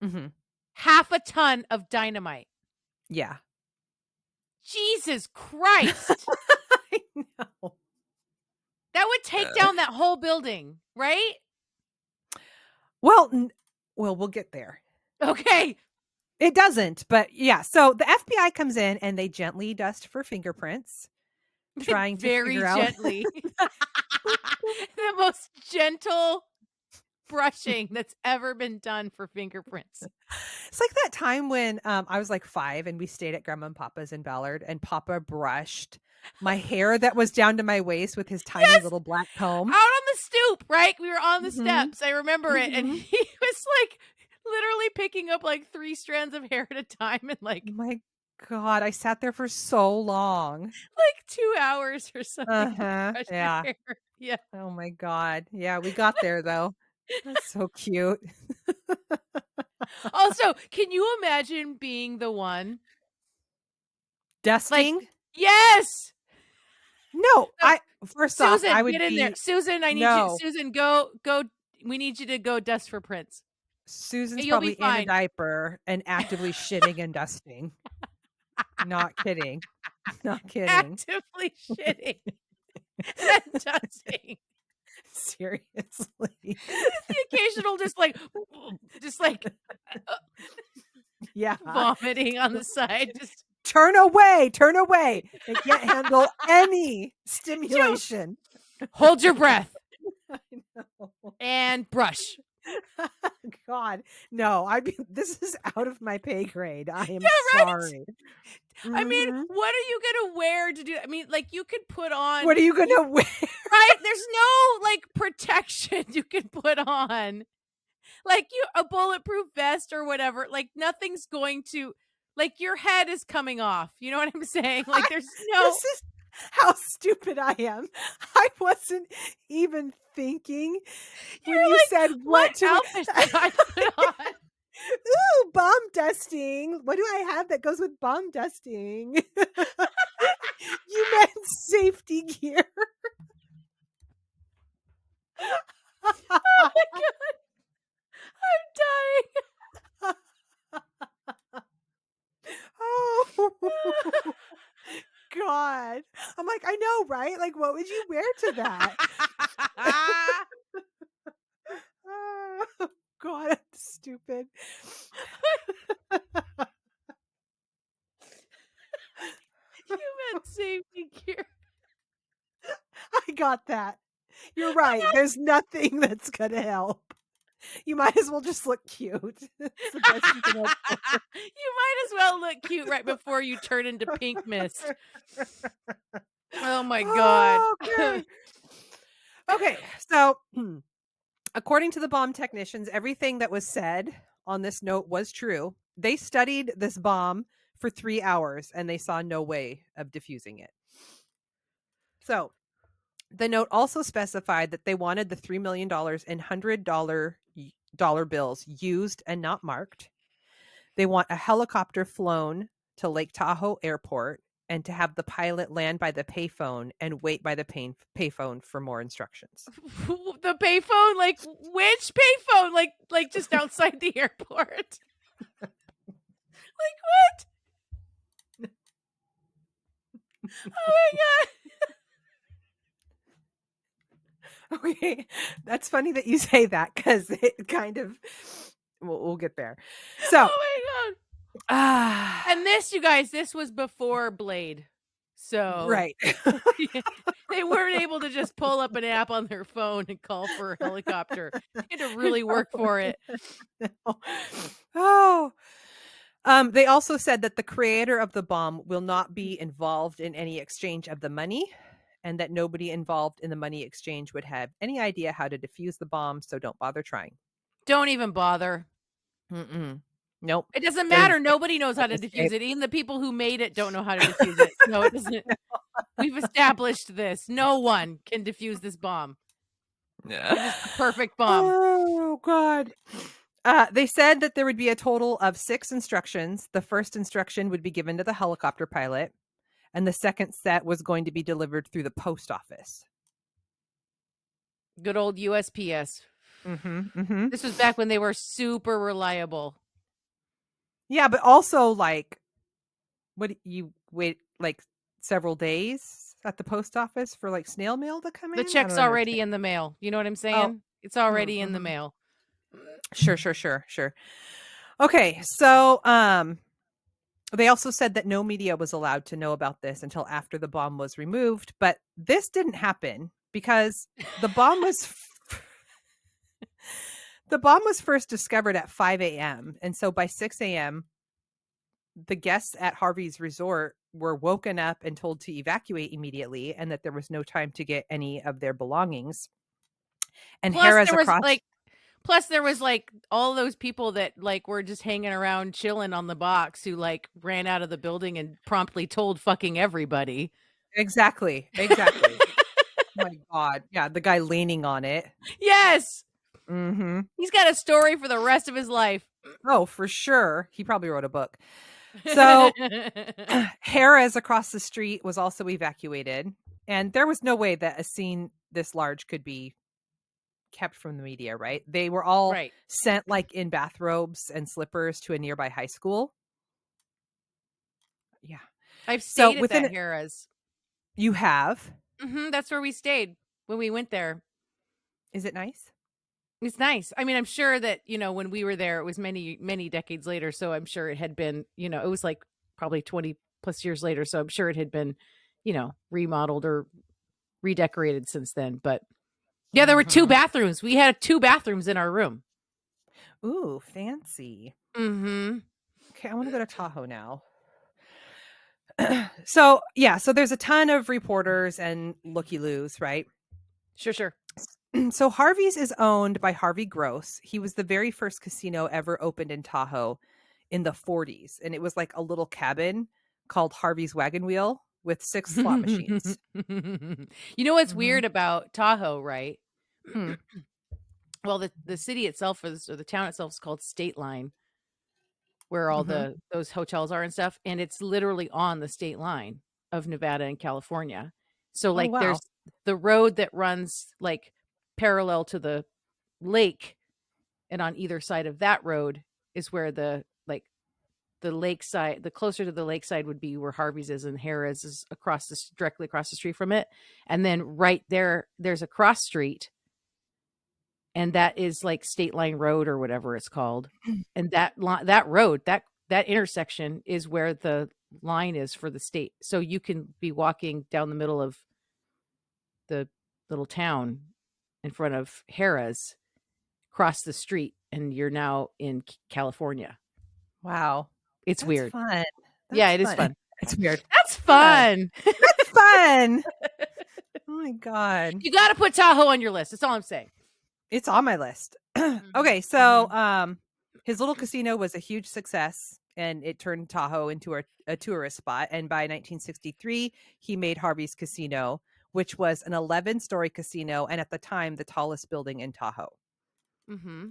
Speaker 2: mhm,
Speaker 3: half a ton of dynamite.
Speaker 2: yeah.
Speaker 3: Jesus Christ.
Speaker 2: I know.
Speaker 3: That would take down that whole building, right?
Speaker 2: Well, well, we'll get there.
Speaker 3: Okay.
Speaker 2: It doesn't, but yeah. So the FBI comes in and they gently dust for fingerprints, trying to
Speaker 3: Very
Speaker 2: figure out.
Speaker 3: gently. The most gentle brushing that's ever been done for fingerprints.
Speaker 2: It's like that time when I was like 5 and we stayed at Grandma and Papa's in Ballard, and Papa brushed my hair that was down to my waist with his tiny
Speaker 3: Yes!
Speaker 2: little black comb.
Speaker 3: Out on the stoop, right? We were on the
Speaker 2: Mhm.
Speaker 3: steps. I remember it. And
Speaker 2: Mhm.
Speaker 3: he was like literally picking up like 3 strands of hair at a time and
Speaker 2: Oh
Speaker 3: like
Speaker 2: my god, I sat there for so long.
Speaker 3: 2 hours or something to
Speaker 2: Uh-huh.
Speaker 3: brush your
Speaker 2: Yeah.
Speaker 3: hair. Yeah.
Speaker 2: Oh my god. Yeah, we got there though. That's so cute.
Speaker 3: Also, can you imagine being the one? Like,
Speaker 2: Dusting?
Speaker 3: yes.
Speaker 2: No,
Speaker 3: No,
Speaker 2: I first off, I
Speaker 3: Susan,
Speaker 2: would
Speaker 3: get in there.
Speaker 2: be
Speaker 3: Susan, I need you.
Speaker 2: no.
Speaker 3: Susan, go. We need you to go dust for prints.
Speaker 2: Susan's
Speaker 3: You'll be
Speaker 2: probably in a
Speaker 3: fine.
Speaker 2: diaper and actively shitting and dusting. Not kidding. Not kidding.
Speaker 3: Actively shitting and dusting.
Speaker 2: Seriously.
Speaker 3: The occasional just like
Speaker 2: Yeah.
Speaker 3: vomiting on the side. Just
Speaker 2: Turn away. Turn away. They can't handle any stimulation.
Speaker 3: hold your breath
Speaker 2: I know.
Speaker 3: and brush.
Speaker 2: God. No, this is out of my pay grade. I am
Speaker 3: Yeah, right.
Speaker 2: sorry.
Speaker 3: I mean,
Speaker 2: Mhm.
Speaker 3: what are you gonna wear to do? I mean, like you could put on.
Speaker 2: What are you gonna wear?
Speaker 3: Right? There's no like protection you can put on. Like a bulletproof vest or whatever. Like nothing's going to like your head is coming off. You know what I'm saying? Like there's no
Speaker 2: This is how stupid I am. I wasn't even thinking when
Speaker 3: you're
Speaker 2: you
Speaker 3: like,
Speaker 2: said
Speaker 3: what
Speaker 2: what to
Speaker 3: outfit should I put on?
Speaker 2: Ooh, bomb dusting. What do I have that goes with bomb dusting? You meant safety gear.
Speaker 3: Oh my god. I'm
Speaker 2: Oh
Speaker 3: dying.
Speaker 2: God. I'm like, I know, right? Like, what would you wear to that? Oh, God, I'm stupid.
Speaker 3: You meant safety gear.
Speaker 2: I got that. You're right. There's nothing that's gonna help. You might as well just look cute. It's the best you can hope for.
Speaker 3: You might as well look cute right before you turn into pink mist. Oh my god.
Speaker 2: Okay. Okay, so according to the bomb technicians, everything that was said on this note was true. They studied this bomb for 3 hours and they saw no way of defusing it. So the note also specified that they wanted the $3 million in $100 bills used and not marked. They want a helicopter flown to Lake Tahoe Airport and to have the pilot land by the payphone and wait by the payphone for more instructions.
Speaker 3: The payphone? Like which payphone? Like just outside the airport? Like what? Oh my god.
Speaker 2: Okay, that's funny that you say that because it kind of we'll get there. So,
Speaker 3: oh my god! And this, you guys, this was before Blade, so
Speaker 2: right,
Speaker 3: they weren't able to just pull up an app on their phone and call for a helicopter. They had to really work for it.
Speaker 2: Oh. They also said that the creator of the bomb will not be involved in any exchange of the money, and that nobody involved in the money exchange would have any idea how to defuse the bomb, so don't bother trying.
Speaker 3: Don't even bother.
Speaker 2: Nope.
Speaker 3: It doesn't matter. Nobody knows how to defuse it. Even the people who made it don't know how to defuse it. No, it doesn't. We've established this. No one can defuse this bomb. It is the perfect bomb.
Speaker 2: Oh, God. They said that there would be a total of 6 instructions. The first instruction would be given to the helicopter pilot, and the second set was going to be delivered through the post office.
Speaker 3: Good old USPS. This was back when they were super reliable.
Speaker 2: Yeah, but also, like, what you wait like several days at the post office for like snail mail to come in?
Speaker 3: The check's already in the mail. You know what I'm saying? Oh. It's already in the mail.
Speaker 2: Sure. Okay, so they also said that no media was allowed to know about this until after the bomb was removed, but this didn't happen because the bomb was the bomb was first discovered at 5 a.m. And so by 6 a.m., the guests at Harvey's resort were woken up and told to evacuate immediately, and that there was no time to get any of their belongings. And
Speaker 3: Plus, there was like all those people that like were just hanging around chilling on the box who like ran out of the building and promptly told fucking everybody.
Speaker 2: Exactly. My God. Yeah, the guy leaning on it.
Speaker 3: Yes. He's got a story for the rest of his life.
Speaker 2: Oh, for sure. He probably wrote a book. So Harris across the street was also evacuated. And there was no way that a scene this large could be kept from the media, right? They were all sent like in bathrobes and slippers to a nearby high school. Yeah.
Speaker 3: I've stayed at that Harris.
Speaker 2: You have?
Speaker 3: That's where we stayed when we went there.
Speaker 2: Is it nice?
Speaker 3: It's nice. I mean, I'm sure that, you know, when we were there, it was many, many decades later. So I'm sure it had been, you know, it was like probably 20 plus years later. So I'm sure it had been, you know, remodeled or redecorated since then. But yeah, there were 2 bathrooms. We had 2 bathrooms in our room.
Speaker 2: Ooh, fancy. Okay, I want to go to Tahoe now. So there's a ton of reporters and looky-loos, right?
Speaker 3: Sure.
Speaker 2: So Harvey's is owned by Harvey Gross. He was the very first casino ever opened in Tahoe in the 40s. And it was like a little cabin called Harvey's Wagon Wheel with 6 slot machines.
Speaker 3: You know what's weird about Tahoe, right? Well, the city itself or the town itself is called State Line, where all those hotels are and stuff. And it's literally on the state line of Nevada and California. So like there's the road that runs like parallel to the lake, and on either side of that road is where the lakeside, the closer to the lakeside would be where Harvey's is, and Harrah's is directly across the street from it. And then right there's a cross street, and that is like State Line Road or whatever it's called. And that road, that intersection is where the line is for the state. So you can be walking down the middle of the little town in front of Harrah's, cross the street and you're now in California.
Speaker 2: Wow.
Speaker 3: It's
Speaker 2: That's
Speaker 3: weird.
Speaker 2: fun.
Speaker 3: Yeah,
Speaker 2: That's
Speaker 3: it is fun.
Speaker 2: It's weird.
Speaker 3: That's fun.
Speaker 2: That's fun. Oh my God.
Speaker 3: You got to put Tahoe on your list. That's all I'm saying.
Speaker 2: It's on my list. Okay, so his little casino was a huge success, and it turned Tahoe into a tourist spot. And by 1963, he made Harvey's Casino, which was an 11-story casino, and at the time, the tallest building in Tahoe.
Speaker 3: Mm-hmm.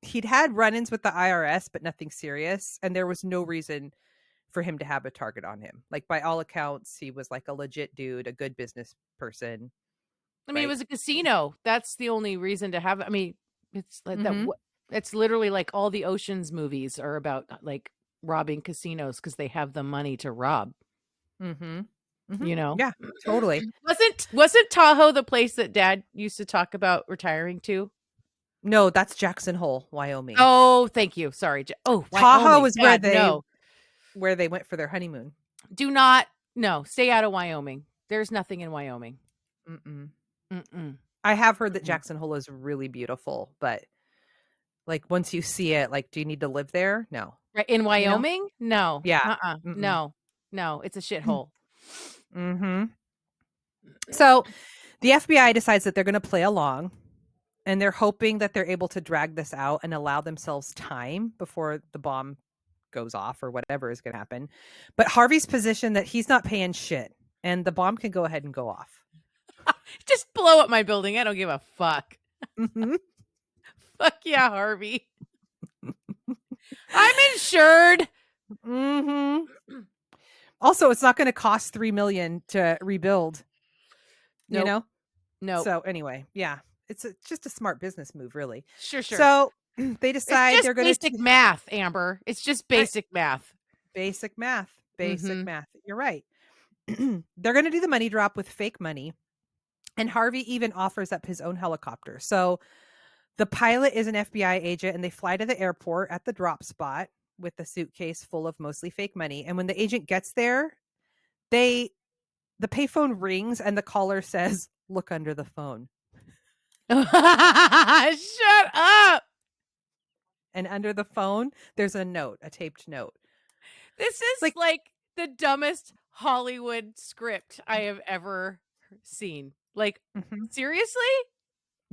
Speaker 2: He'd had run-ins with the IRS, but nothing serious, and there was no reason for him to have a target on him. Like, by all accounts, he was like a legit dude, a good business person.
Speaker 3: I mean, it was a casino. That's the only reason to have it. I mean, it's like that. It's literally like all the Ocean's movies are about like robbing casinos because they have the money to rob.
Speaker 2: Mm-hmm.
Speaker 3: You know?
Speaker 2: Yeah, totally.
Speaker 3: Wasn't Tahoe the place that Dad used to talk about retiring to?
Speaker 2: No, that's Jackson Hole, Wyoming.
Speaker 3: Oh, thank you. Sorry.
Speaker 2: Tahoe is where
Speaker 3: Dad,
Speaker 2: where they went for their honeymoon.
Speaker 3: Do not. No, stay out of Wyoming. There's nothing in Wyoming.
Speaker 2: Mm-mm.
Speaker 3: Mm-mm.
Speaker 2: I have heard that Jackson Hole is really beautiful, but like once you see it, like, do you need to live there? No.
Speaker 3: Right in Wyoming?
Speaker 2: You know?
Speaker 3: No.
Speaker 2: Yeah.
Speaker 3: No. It's a shithole.
Speaker 2: Mm-hmm. So the FBI decides that they're going to play along, and they're hoping that they're able to drag this out and allow themselves time before the bomb goes off or whatever is going to happen. But Harvey's position that he's not paying shit, and the bomb can go ahead and go off.
Speaker 3: Just blow up my building. I don't give a fuck.
Speaker 2: Mm-hmm.
Speaker 3: Fuck yeah, Harvey. I'm insured.
Speaker 2: Mm-hmm. Also, it's not going to cost $3 million to rebuild.
Speaker 3: Nope.
Speaker 2: You know?
Speaker 3: No.
Speaker 2: So anyway, yeah, it's just a smart business move, really.
Speaker 3: Sure.
Speaker 2: So they decide they're going to
Speaker 3: basic math, Amber. It's just basic math.
Speaker 2: Basic math. You're right. They're going to do the money drop with fake money. And Harvey even offers up his own helicopter. So the pilot is an FBI agent, and they fly to the airport at the drop spot with the suitcase full of mostly fake money. And when the agent gets there, the payphone rings and the caller says, "Look under the phone."
Speaker 3: Shut up.
Speaker 2: And under the phone, there's a note, a taped note.
Speaker 3: This is like the dumbest Hollywood script I have ever seen. Like, seriously?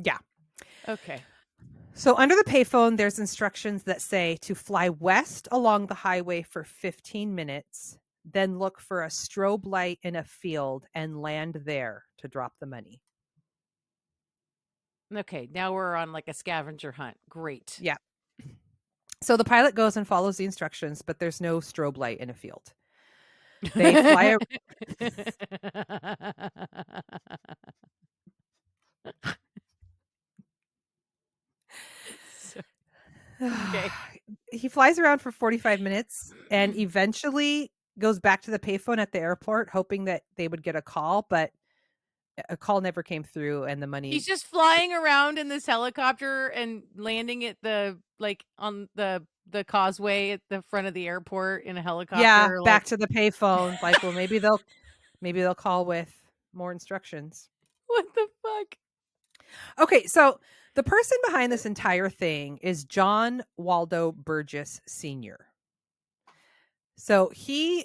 Speaker 2: Yeah.
Speaker 3: Okay.
Speaker 2: So under the payphone, there's instructions that say to fly west along the highway for 15 minutes, then look for a strobe light in a field and land there to drop the money.
Speaker 3: Okay, now we're on like a scavenger hunt. Great.
Speaker 2: Yeah. So the pilot goes and follows the instructions, but there's no strobe light in a field. They fly.
Speaker 3: Okay.
Speaker 2: He flies around for 45 minutes and eventually goes back to the payphone at the airport, hoping that they would get a call, but a call never came through, and the money.
Speaker 3: He's just flying around in this helicopter and landing at on the causeway at the front of the airport in a helicopter.
Speaker 2: Yeah, back to the payphone. Like, well, maybe they'll call with more instructions.
Speaker 3: What the fuck?
Speaker 2: Okay, so the person behind this entire thing is John Waldo Burgess Sr. So he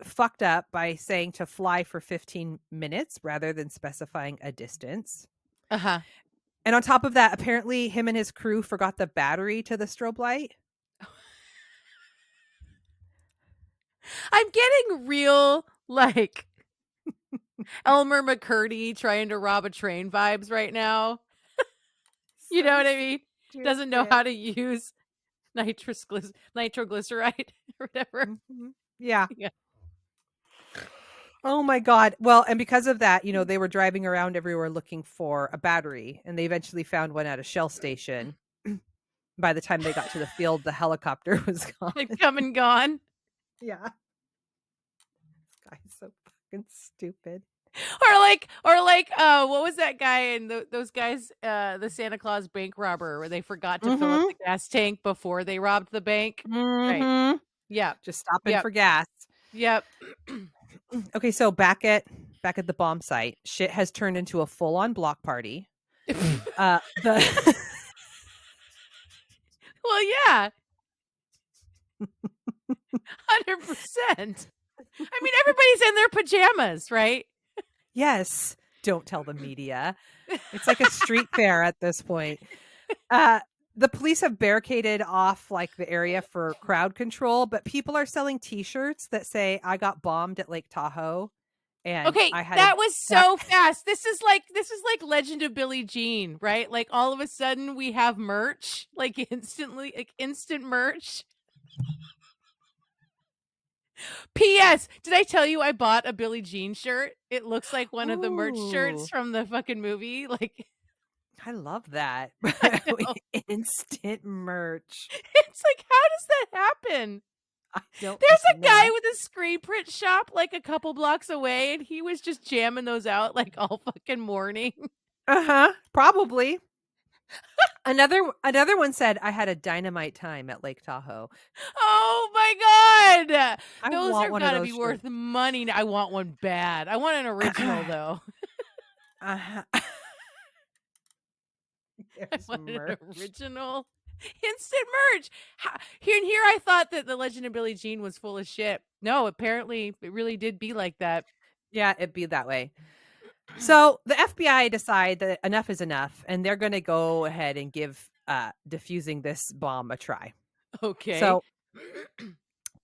Speaker 2: fucked up by saying to fly for 15 minutes rather than specifying a distance.
Speaker 3: Uh-huh.
Speaker 2: And on top of that, apparently him and his crew forgot the battery to the strobe light.
Speaker 3: I'm getting real, like, Elmer McCurdy trying to rob a train vibes right now. You know what I mean? Doesn't know how to use nitroglyceride or whatever.
Speaker 2: Mm-hmm. Yeah. Oh my God. Well, and because of that, they were driving around everywhere looking for a battery, and they eventually found one at a Shell station. By the time they got to the field, the helicopter was gone.
Speaker 3: They've come and gone.
Speaker 2: Yeah. This guy's so fucking stupid.
Speaker 3: Or like, what was that guy and those guys, the Santa Claus bank robber, where they forgot to fill up the gas tank before they robbed the bank?
Speaker 2: Mm-hmm.
Speaker 3: Right. Yeah.
Speaker 2: Just stopping for gas.
Speaker 3: Yep.
Speaker 2: Okay, so back at the bomb site, shit has turned into a full-on block party. The
Speaker 3: Well, yeah. 100%. I mean, everybody's in their pajamas, right?
Speaker 2: Yes. Don't tell the media. It's like a street fair at this point. The police have barricaded off like the area for crowd control, but people are selling T-shirts that say "I got bombed at Lake Tahoe," and
Speaker 3: Okay,
Speaker 2: I had
Speaker 3: that was so fast. This is like Legend of Billie Jean, right? Like all of a sudden we have merch, like instantly, like instant merch. P.S. Did I tell you I bought a Billie Jean shirt? It looks like one of the merch shirts
Speaker 2: Ooh.
Speaker 3: from the fucking movie. Like,
Speaker 2: I love that.
Speaker 3: I know.
Speaker 2: Instant merch.
Speaker 3: It's like, how does that happen?
Speaker 2: I don't
Speaker 3: There's a
Speaker 2: know.
Speaker 3: guy with a screen print shop like a couple blocks away, and he was just jamming those out like all fucking morning.
Speaker 2: Probably. Another one said, "I had a dynamite time at Lake Tahoe."
Speaker 3: Oh my god!
Speaker 2: I
Speaker 3: Those
Speaker 2: want
Speaker 3: are
Speaker 2: one of
Speaker 3: gotta
Speaker 2: those
Speaker 3: be worth
Speaker 2: shirts.
Speaker 3: money. I want one bad. I want an original though.
Speaker 2: Uh-huh.
Speaker 3: I
Speaker 2: There's
Speaker 3: want
Speaker 2: merch.
Speaker 3: an original instant merch. Here I thought that the Legend of Billie Jean was full of shit. No, apparently it really did be like that.
Speaker 2: Yeah, it'd be that way. So the FBI decide that enough is enough, and they're going to go ahead and give defusing this bomb a try.
Speaker 3: Okay.
Speaker 2: So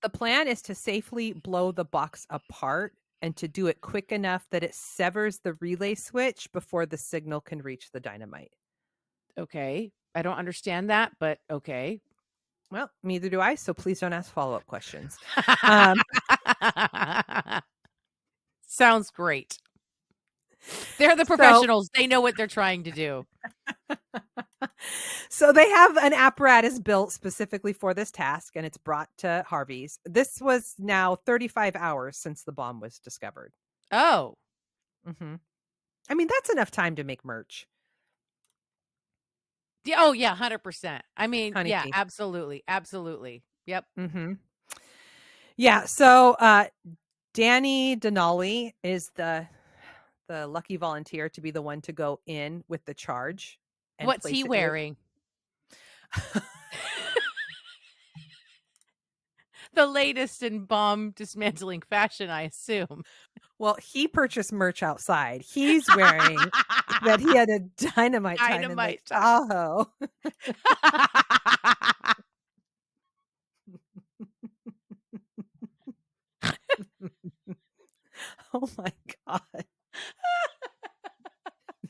Speaker 2: the plan is to safely blow the box apart and to do it quick enough that it severs the relay switch before the signal can reach the dynamite.
Speaker 3: Okay. I don't understand that, but okay.
Speaker 2: Well, neither do I, so please don't ask follow-up questions.
Speaker 3: Sounds great. They're the professionals. They know what they're trying to do.
Speaker 2: So they have an apparatus built specifically for this task, and it's brought to Harvey's. This was now 35 hours since the bomb was discovered.
Speaker 3: Oh.
Speaker 2: Mm-hmm. I mean, that's enough time to make merch.
Speaker 3: Yeah, oh, yeah, 100%. I mean,
Speaker 2: Honey
Speaker 3: yeah,
Speaker 2: pea.
Speaker 3: absolutely. Absolutely. Yep.
Speaker 2: Mm-hmm. Yeah, so Danny Denali is the lucky volunteer to be the one to go in with the charge. And
Speaker 3: What's
Speaker 2: place
Speaker 3: he
Speaker 2: it
Speaker 3: wearing? The latest in bomb dismantling fashion, I assume.
Speaker 2: Well, he purchased merch outside. He's wearing that he had a dynamite time in Lake Tahoe. Oh my God.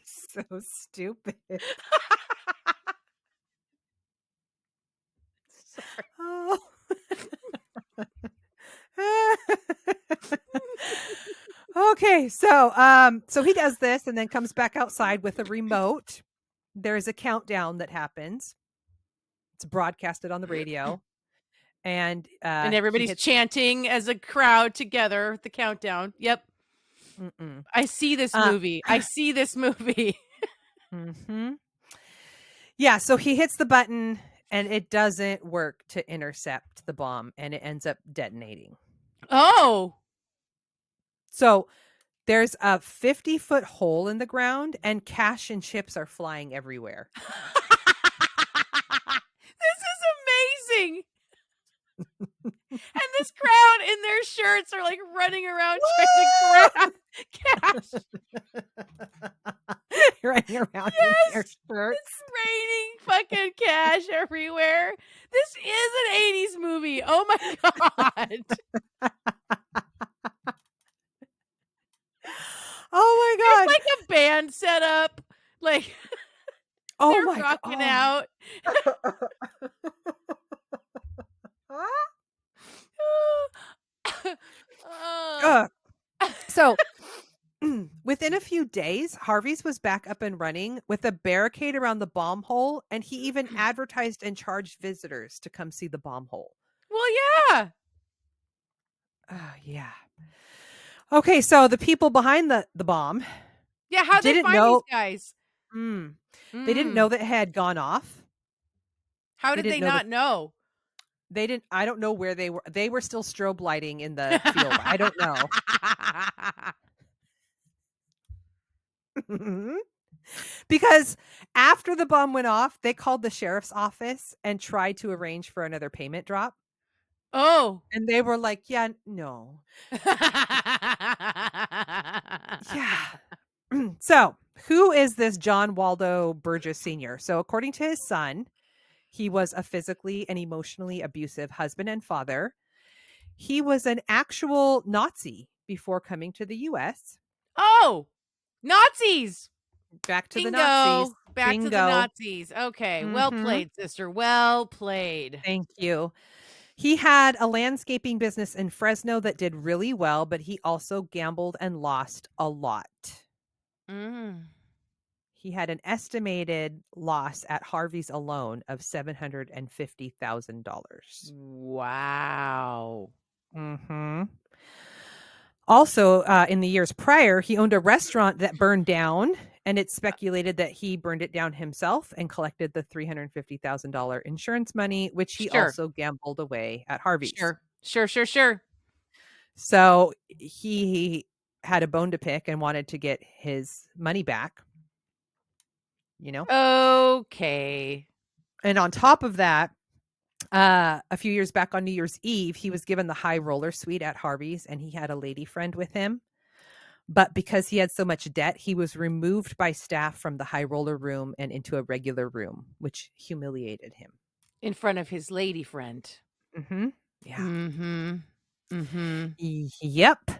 Speaker 2: So stupid.
Speaker 3: Sorry.
Speaker 2: Oh. Okay, so he does this and then comes back outside with a remote. There's a countdown that happens. It's broadcasted on the radio. And
Speaker 3: everybody's chanting as a crowd together the countdown. Yep.
Speaker 2: Mm-mm.
Speaker 3: I see this movie. I see this movie.
Speaker 2: Mm-hmm. Yeah, so he hits the button and it doesn't work to intercept the bomb and it ends up detonating.
Speaker 3: Oh.
Speaker 2: So there's a 50-foot hole in the ground and cash and chips are flying everywhere.
Speaker 3: This is amazing. And this crowd in their shirts are like running around trying to grab cash.
Speaker 2: Running around in their shirts.
Speaker 3: It's raining fucking cash everywhere. This is an 80s movie. Oh my God.
Speaker 2: Oh my God.
Speaker 3: There's like a band set up. Like they're rocking out.
Speaker 2: So within a few days, Harvey's was back up and running with a barricade around the bomb hole, and he even advertised and charged visitors to come see the bomb hole.
Speaker 3: Well, yeah.
Speaker 2: Yeah. Okay, so the people behind the bomb.
Speaker 3: Yeah, how'd they find these guys?
Speaker 2: They didn't know that it had gone off.
Speaker 3: How did they not know?
Speaker 2: They didn't. I don't know where they were. They were still strobe lighting in the field. I don't know. Because after the bomb went off, they called the sheriff's office and tried to arrange for another payment drop.
Speaker 3: Oh.
Speaker 2: And they were like, yeah, no. Yeah. So, who is this John Waldo Burgess Sr.? So, according to his son, he was a physically and emotionally abusive husband and father. He was an actual Nazi before coming to the U.S.
Speaker 3: Oh, Nazis.
Speaker 2: Back to the
Speaker 3: Bingo.
Speaker 2: Nazis.
Speaker 3: Back to the
Speaker 2: Bingo.
Speaker 3: Nazis. Okay. Well
Speaker 2: Mhm.
Speaker 3: played, sister. Well played.
Speaker 2: Thank you. He had a landscaping business in Fresno that did really well, but he also gambled and lost a lot.
Speaker 3: Mm.
Speaker 2: He had an estimated loss at Harvey's alone of $750,000.
Speaker 3: Wow.
Speaker 2: Mm-hmm. Also, in the years prior, he owned a restaurant that burned down, and it's speculated that he burned it down himself and collected the $350,000 insurance money, which he
Speaker 3: Sure.
Speaker 2: also gambled away at Harvey's.
Speaker 3: Sure.
Speaker 2: So he had a bone to pick and wanted to get his money back, you know?
Speaker 3: Okay.
Speaker 2: And on top of that, a few years back on New Year's Eve, he was given the high roller suite at Harvey's and he had a lady friend with him. But because he had so much debt, he was removed by staff from the high roller room and into a regular room, which humiliated him.
Speaker 3: In front of his lady friend.
Speaker 2: Mm-hmm. Yeah.
Speaker 3: Mm-hmm. Mm-hmm.
Speaker 2: Yep.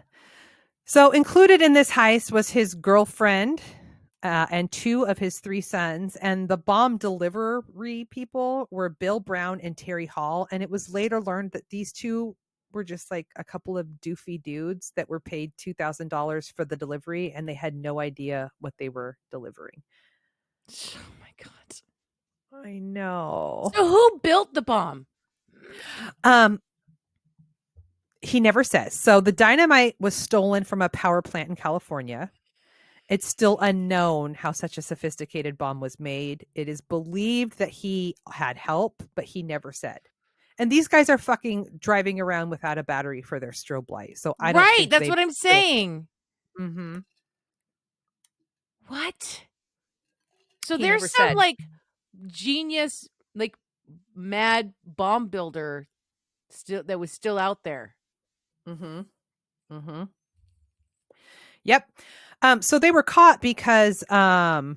Speaker 2: So included in this heist was his girlfriend and two of his three sons. And the bomb delivery people were Bill Brown and Terry Hall. And it was later learned that these two were just like a couple of doofy dudes that were paid $2,000 for the delivery. And they had no idea what they were delivering.
Speaker 3: Oh my God.
Speaker 2: I know.
Speaker 3: So who built the bomb?
Speaker 2: He never says. So the dynamite was stolen from a power plant in California. It's still unknown how such a sophisticated bomb was made. It is believed that he had help, but he never said. And these guys are fucking driving around without a battery for their strobe light. So I don't think
Speaker 3: That's what I'm saying.
Speaker 2: Mm-hmm.
Speaker 3: What? So
Speaker 2: He
Speaker 3: there's
Speaker 2: never
Speaker 3: some
Speaker 2: said.
Speaker 3: like genius, like mad bomb builder that was still out there.
Speaker 2: Mm-hmm. Mm-hmm. Yep. So they were caught because one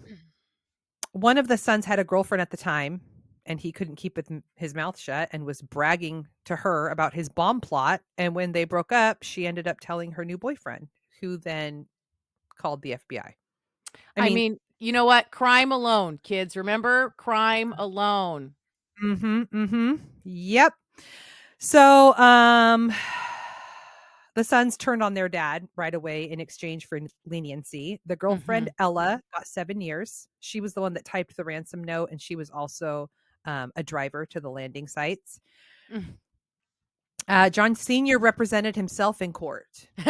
Speaker 2: of the sons had a girlfriend at the time and he couldn't keep his mouth shut and was bragging to her about his bomb plot. And when they broke up, she ended up telling her new boyfriend, who then called the FBI.
Speaker 3: I mean, you know what? Crime alone, kids. Remember? Crime alone.
Speaker 2: Mm-hmm. Mm-hmm. Yep. So the sons turned on their dad right away in exchange for leniency. The girlfriend, Ella, got 7 years. She was the one that typed the ransom note, and she was also a driver to the landing sites. John Sr. represented himself in court. He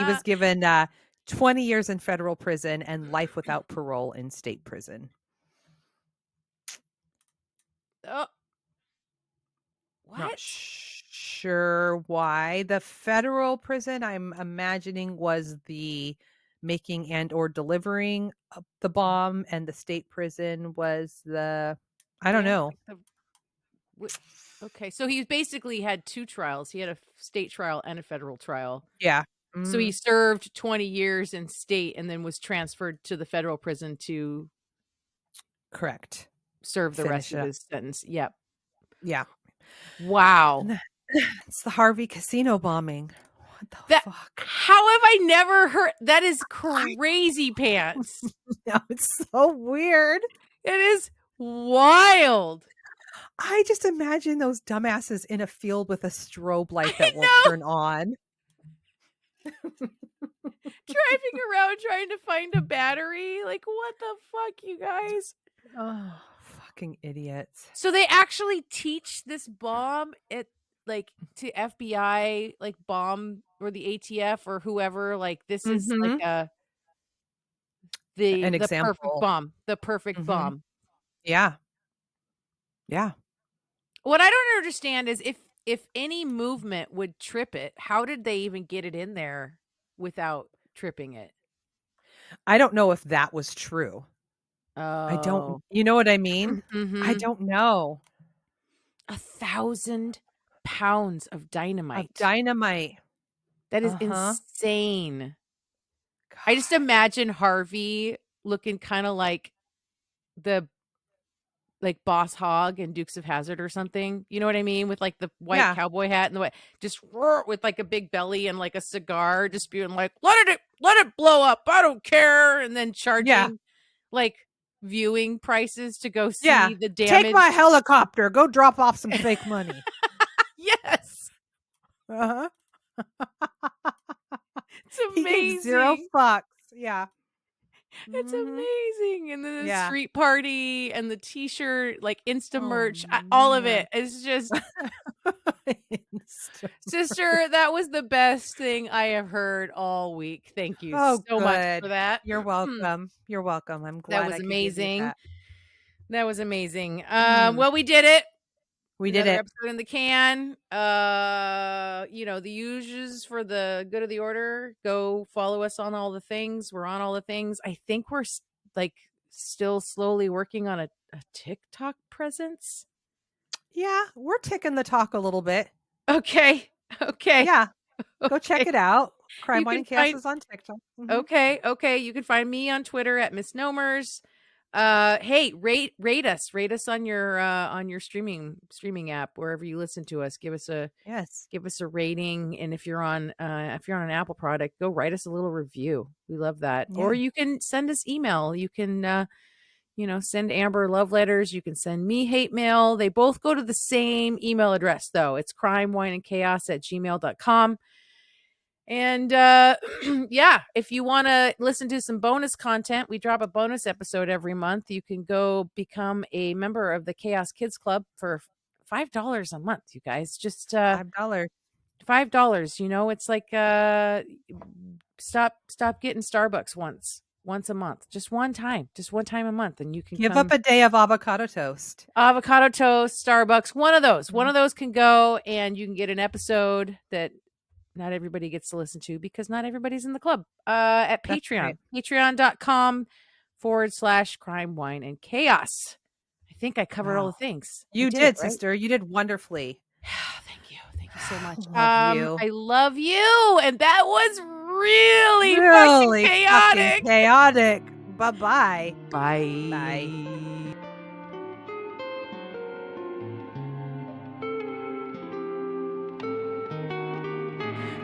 Speaker 2: was given 20 years in federal prison and life without parole in state prison.
Speaker 3: Oh. What?
Speaker 2: Not sure why. The federal prison, I'm imagining, was the making and or delivering of the bomb, and the state prison was the, I don't know.
Speaker 3: Okay, so he basically had two trials. He had a state trial and a federal trial.
Speaker 2: Yeah.
Speaker 3: So he served 20 years in state and then was transferred to the federal prison to
Speaker 2: correct
Speaker 3: serve the rest of his sentence. Yep.
Speaker 2: Yeah.
Speaker 3: Wow.
Speaker 2: It's the Harvey casino bombing. What the fuck?
Speaker 3: How have I never heard? That is crazy pants.
Speaker 2: No, it's so weird.
Speaker 3: It is wild.
Speaker 2: I just imagine those dumbasses in a field with a strobe light that won't turn on.
Speaker 3: Driving around trying to find a battery. Like, what the fuck, you guys?
Speaker 2: Oh, fucking idiots.
Speaker 3: So they actually teach this bomb at like to FBI, like bomb or the ATF or whoever. Like this is like an example. Perfect bomb. The perfect bomb.
Speaker 2: Yeah. Yeah.
Speaker 3: What I don't understand is if any movement would trip it, how did they even get it in there without tripping it?
Speaker 2: I don't know if that was true. I don't,
Speaker 3: Oh.
Speaker 2: you know what I mean? I
Speaker 3: Mhm.
Speaker 2: don't know.
Speaker 3: 1,000 pounds of
Speaker 2: Of
Speaker 3: dynamite.
Speaker 2: dynamite.
Speaker 3: That is
Speaker 2: Uh-huh.
Speaker 3: insane. I just imagine Harvey looking kinda like the Boss Hogg and Dukes of Hazzard or something. You know what I mean? With, like, the white
Speaker 2: Yeah.
Speaker 3: cowboy hat and the white just roar with, like, a big belly and, like, a cigar, just being like, "Let it blow up, I don't care," and then
Speaker 2: Yeah.
Speaker 3: charging, like, viewing prices to go
Speaker 2: Yeah.
Speaker 3: see the
Speaker 2: Take my
Speaker 3: damage.
Speaker 2: helicopter. Go drop off some fake money.
Speaker 3: Yes.
Speaker 2: Uh-huh.
Speaker 3: It's
Speaker 2: He gave 0
Speaker 3: amazing.
Speaker 2: fucks. Yeah.
Speaker 3: It's
Speaker 2: Mhm.
Speaker 3: amazing, and then the
Speaker 2: Yeah.
Speaker 3: street party and the T-shirt, like, Insta
Speaker 2: Oh,
Speaker 3: merch, all of
Speaker 2: man.
Speaker 3: it is just
Speaker 2: Insta-
Speaker 3: sister, that was the best thing I have heard all week. Thank you
Speaker 2: Oh,
Speaker 3: so much for
Speaker 2: good.
Speaker 3: that.
Speaker 2: You're welcome. You're welcome. I'm
Speaker 3: That
Speaker 2: glad
Speaker 3: was
Speaker 2: I could give you
Speaker 3: amazing.
Speaker 2: that.
Speaker 3: That was amazing.
Speaker 2: Mm.
Speaker 3: Well, we did it.
Speaker 2: We did
Speaker 3: Another
Speaker 2: it.
Speaker 3: episode in the can. The uses for the good of the order. Go follow us on all the things. We're on all the things. I think we're like still slowly working on a TikTok presence.
Speaker 2: Yeah, we're ticking the talk a little bit.
Speaker 3: Okay. Okay.
Speaker 2: Yeah. Go check
Speaker 3: Okay.
Speaker 2: it out. Crime,
Speaker 3: You
Speaker 2: Wine,
Speaker 3: can
Speaker 2: and Chaos
Speaker 3: find
Speaker 2: is on TikTok. Mhm.
Speaker 3: Okay. You can find me on Twitter at Miss Nomers. Hey, rate us on your streaming app wherever you listen to us.
Speaker 2: Yes.
Speaker 3: Give us a rating, and if you're on an Apple product, go write us a little review. We love that. Or
Speaker 2: Yeah.
Speaker 3: you can send us email. You can send Amber love letters. You can send me hate mail. They both go to the same email address though. It's crimewineandchaos@gmail.com. And yeah, if you want to listen to some bonus content, we drop a bonus episode every month. You can go become a member of the Chaos Kids Club for $5 a month, you guys. Just
Speaker 2: $5.
Speaker 3: $5. It's like stop getting Starbucks once a month, just one time a month, and you can
Speaker 2: Give
Speaker 3: come.
Speaker 2: up a day of avocado toast.
Speaker 3: Avocado toast, Starbucks, one of those can go, and you can get an episode that not everybody gets to listen to because not everybody's in the club. At
Speaker 2: That's
Speaker 3: Patreon,
Speaker 2: right.
Speaker 3: patreon.com/crime, wine, and chaos. I think I covered all
Speaker 2: Wow.
Speaker 3: the things. I
Speaker 2: You
Speaker 3: did it,
Speaker 2: did,
Speaker 3: right?
Speaker 2: sister. You did wonderfully.
Speaker 3: Thank you so much.
Speaker 2: Love you.
Speaker 3: I love you, and that was really fucking
Speaker 2: Really
Speaker 3: chaotic.
Speaker 2: fucking chaotic. Bye-bye.
Speaker 3: Bye.
Speaker 2: Bye.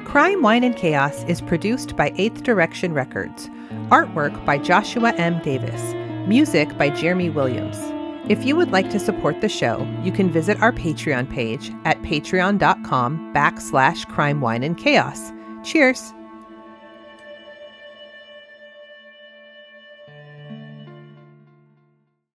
Speaker 2: Crime, Wine, and Chaos is produced by 8th Direction Records. Artwork by Joshua M. Davis. Music by Jeremy Williams. If you would like to support the show, you can visit our Patreon page at patreon.com/crime, wine, and chaos. Cheers!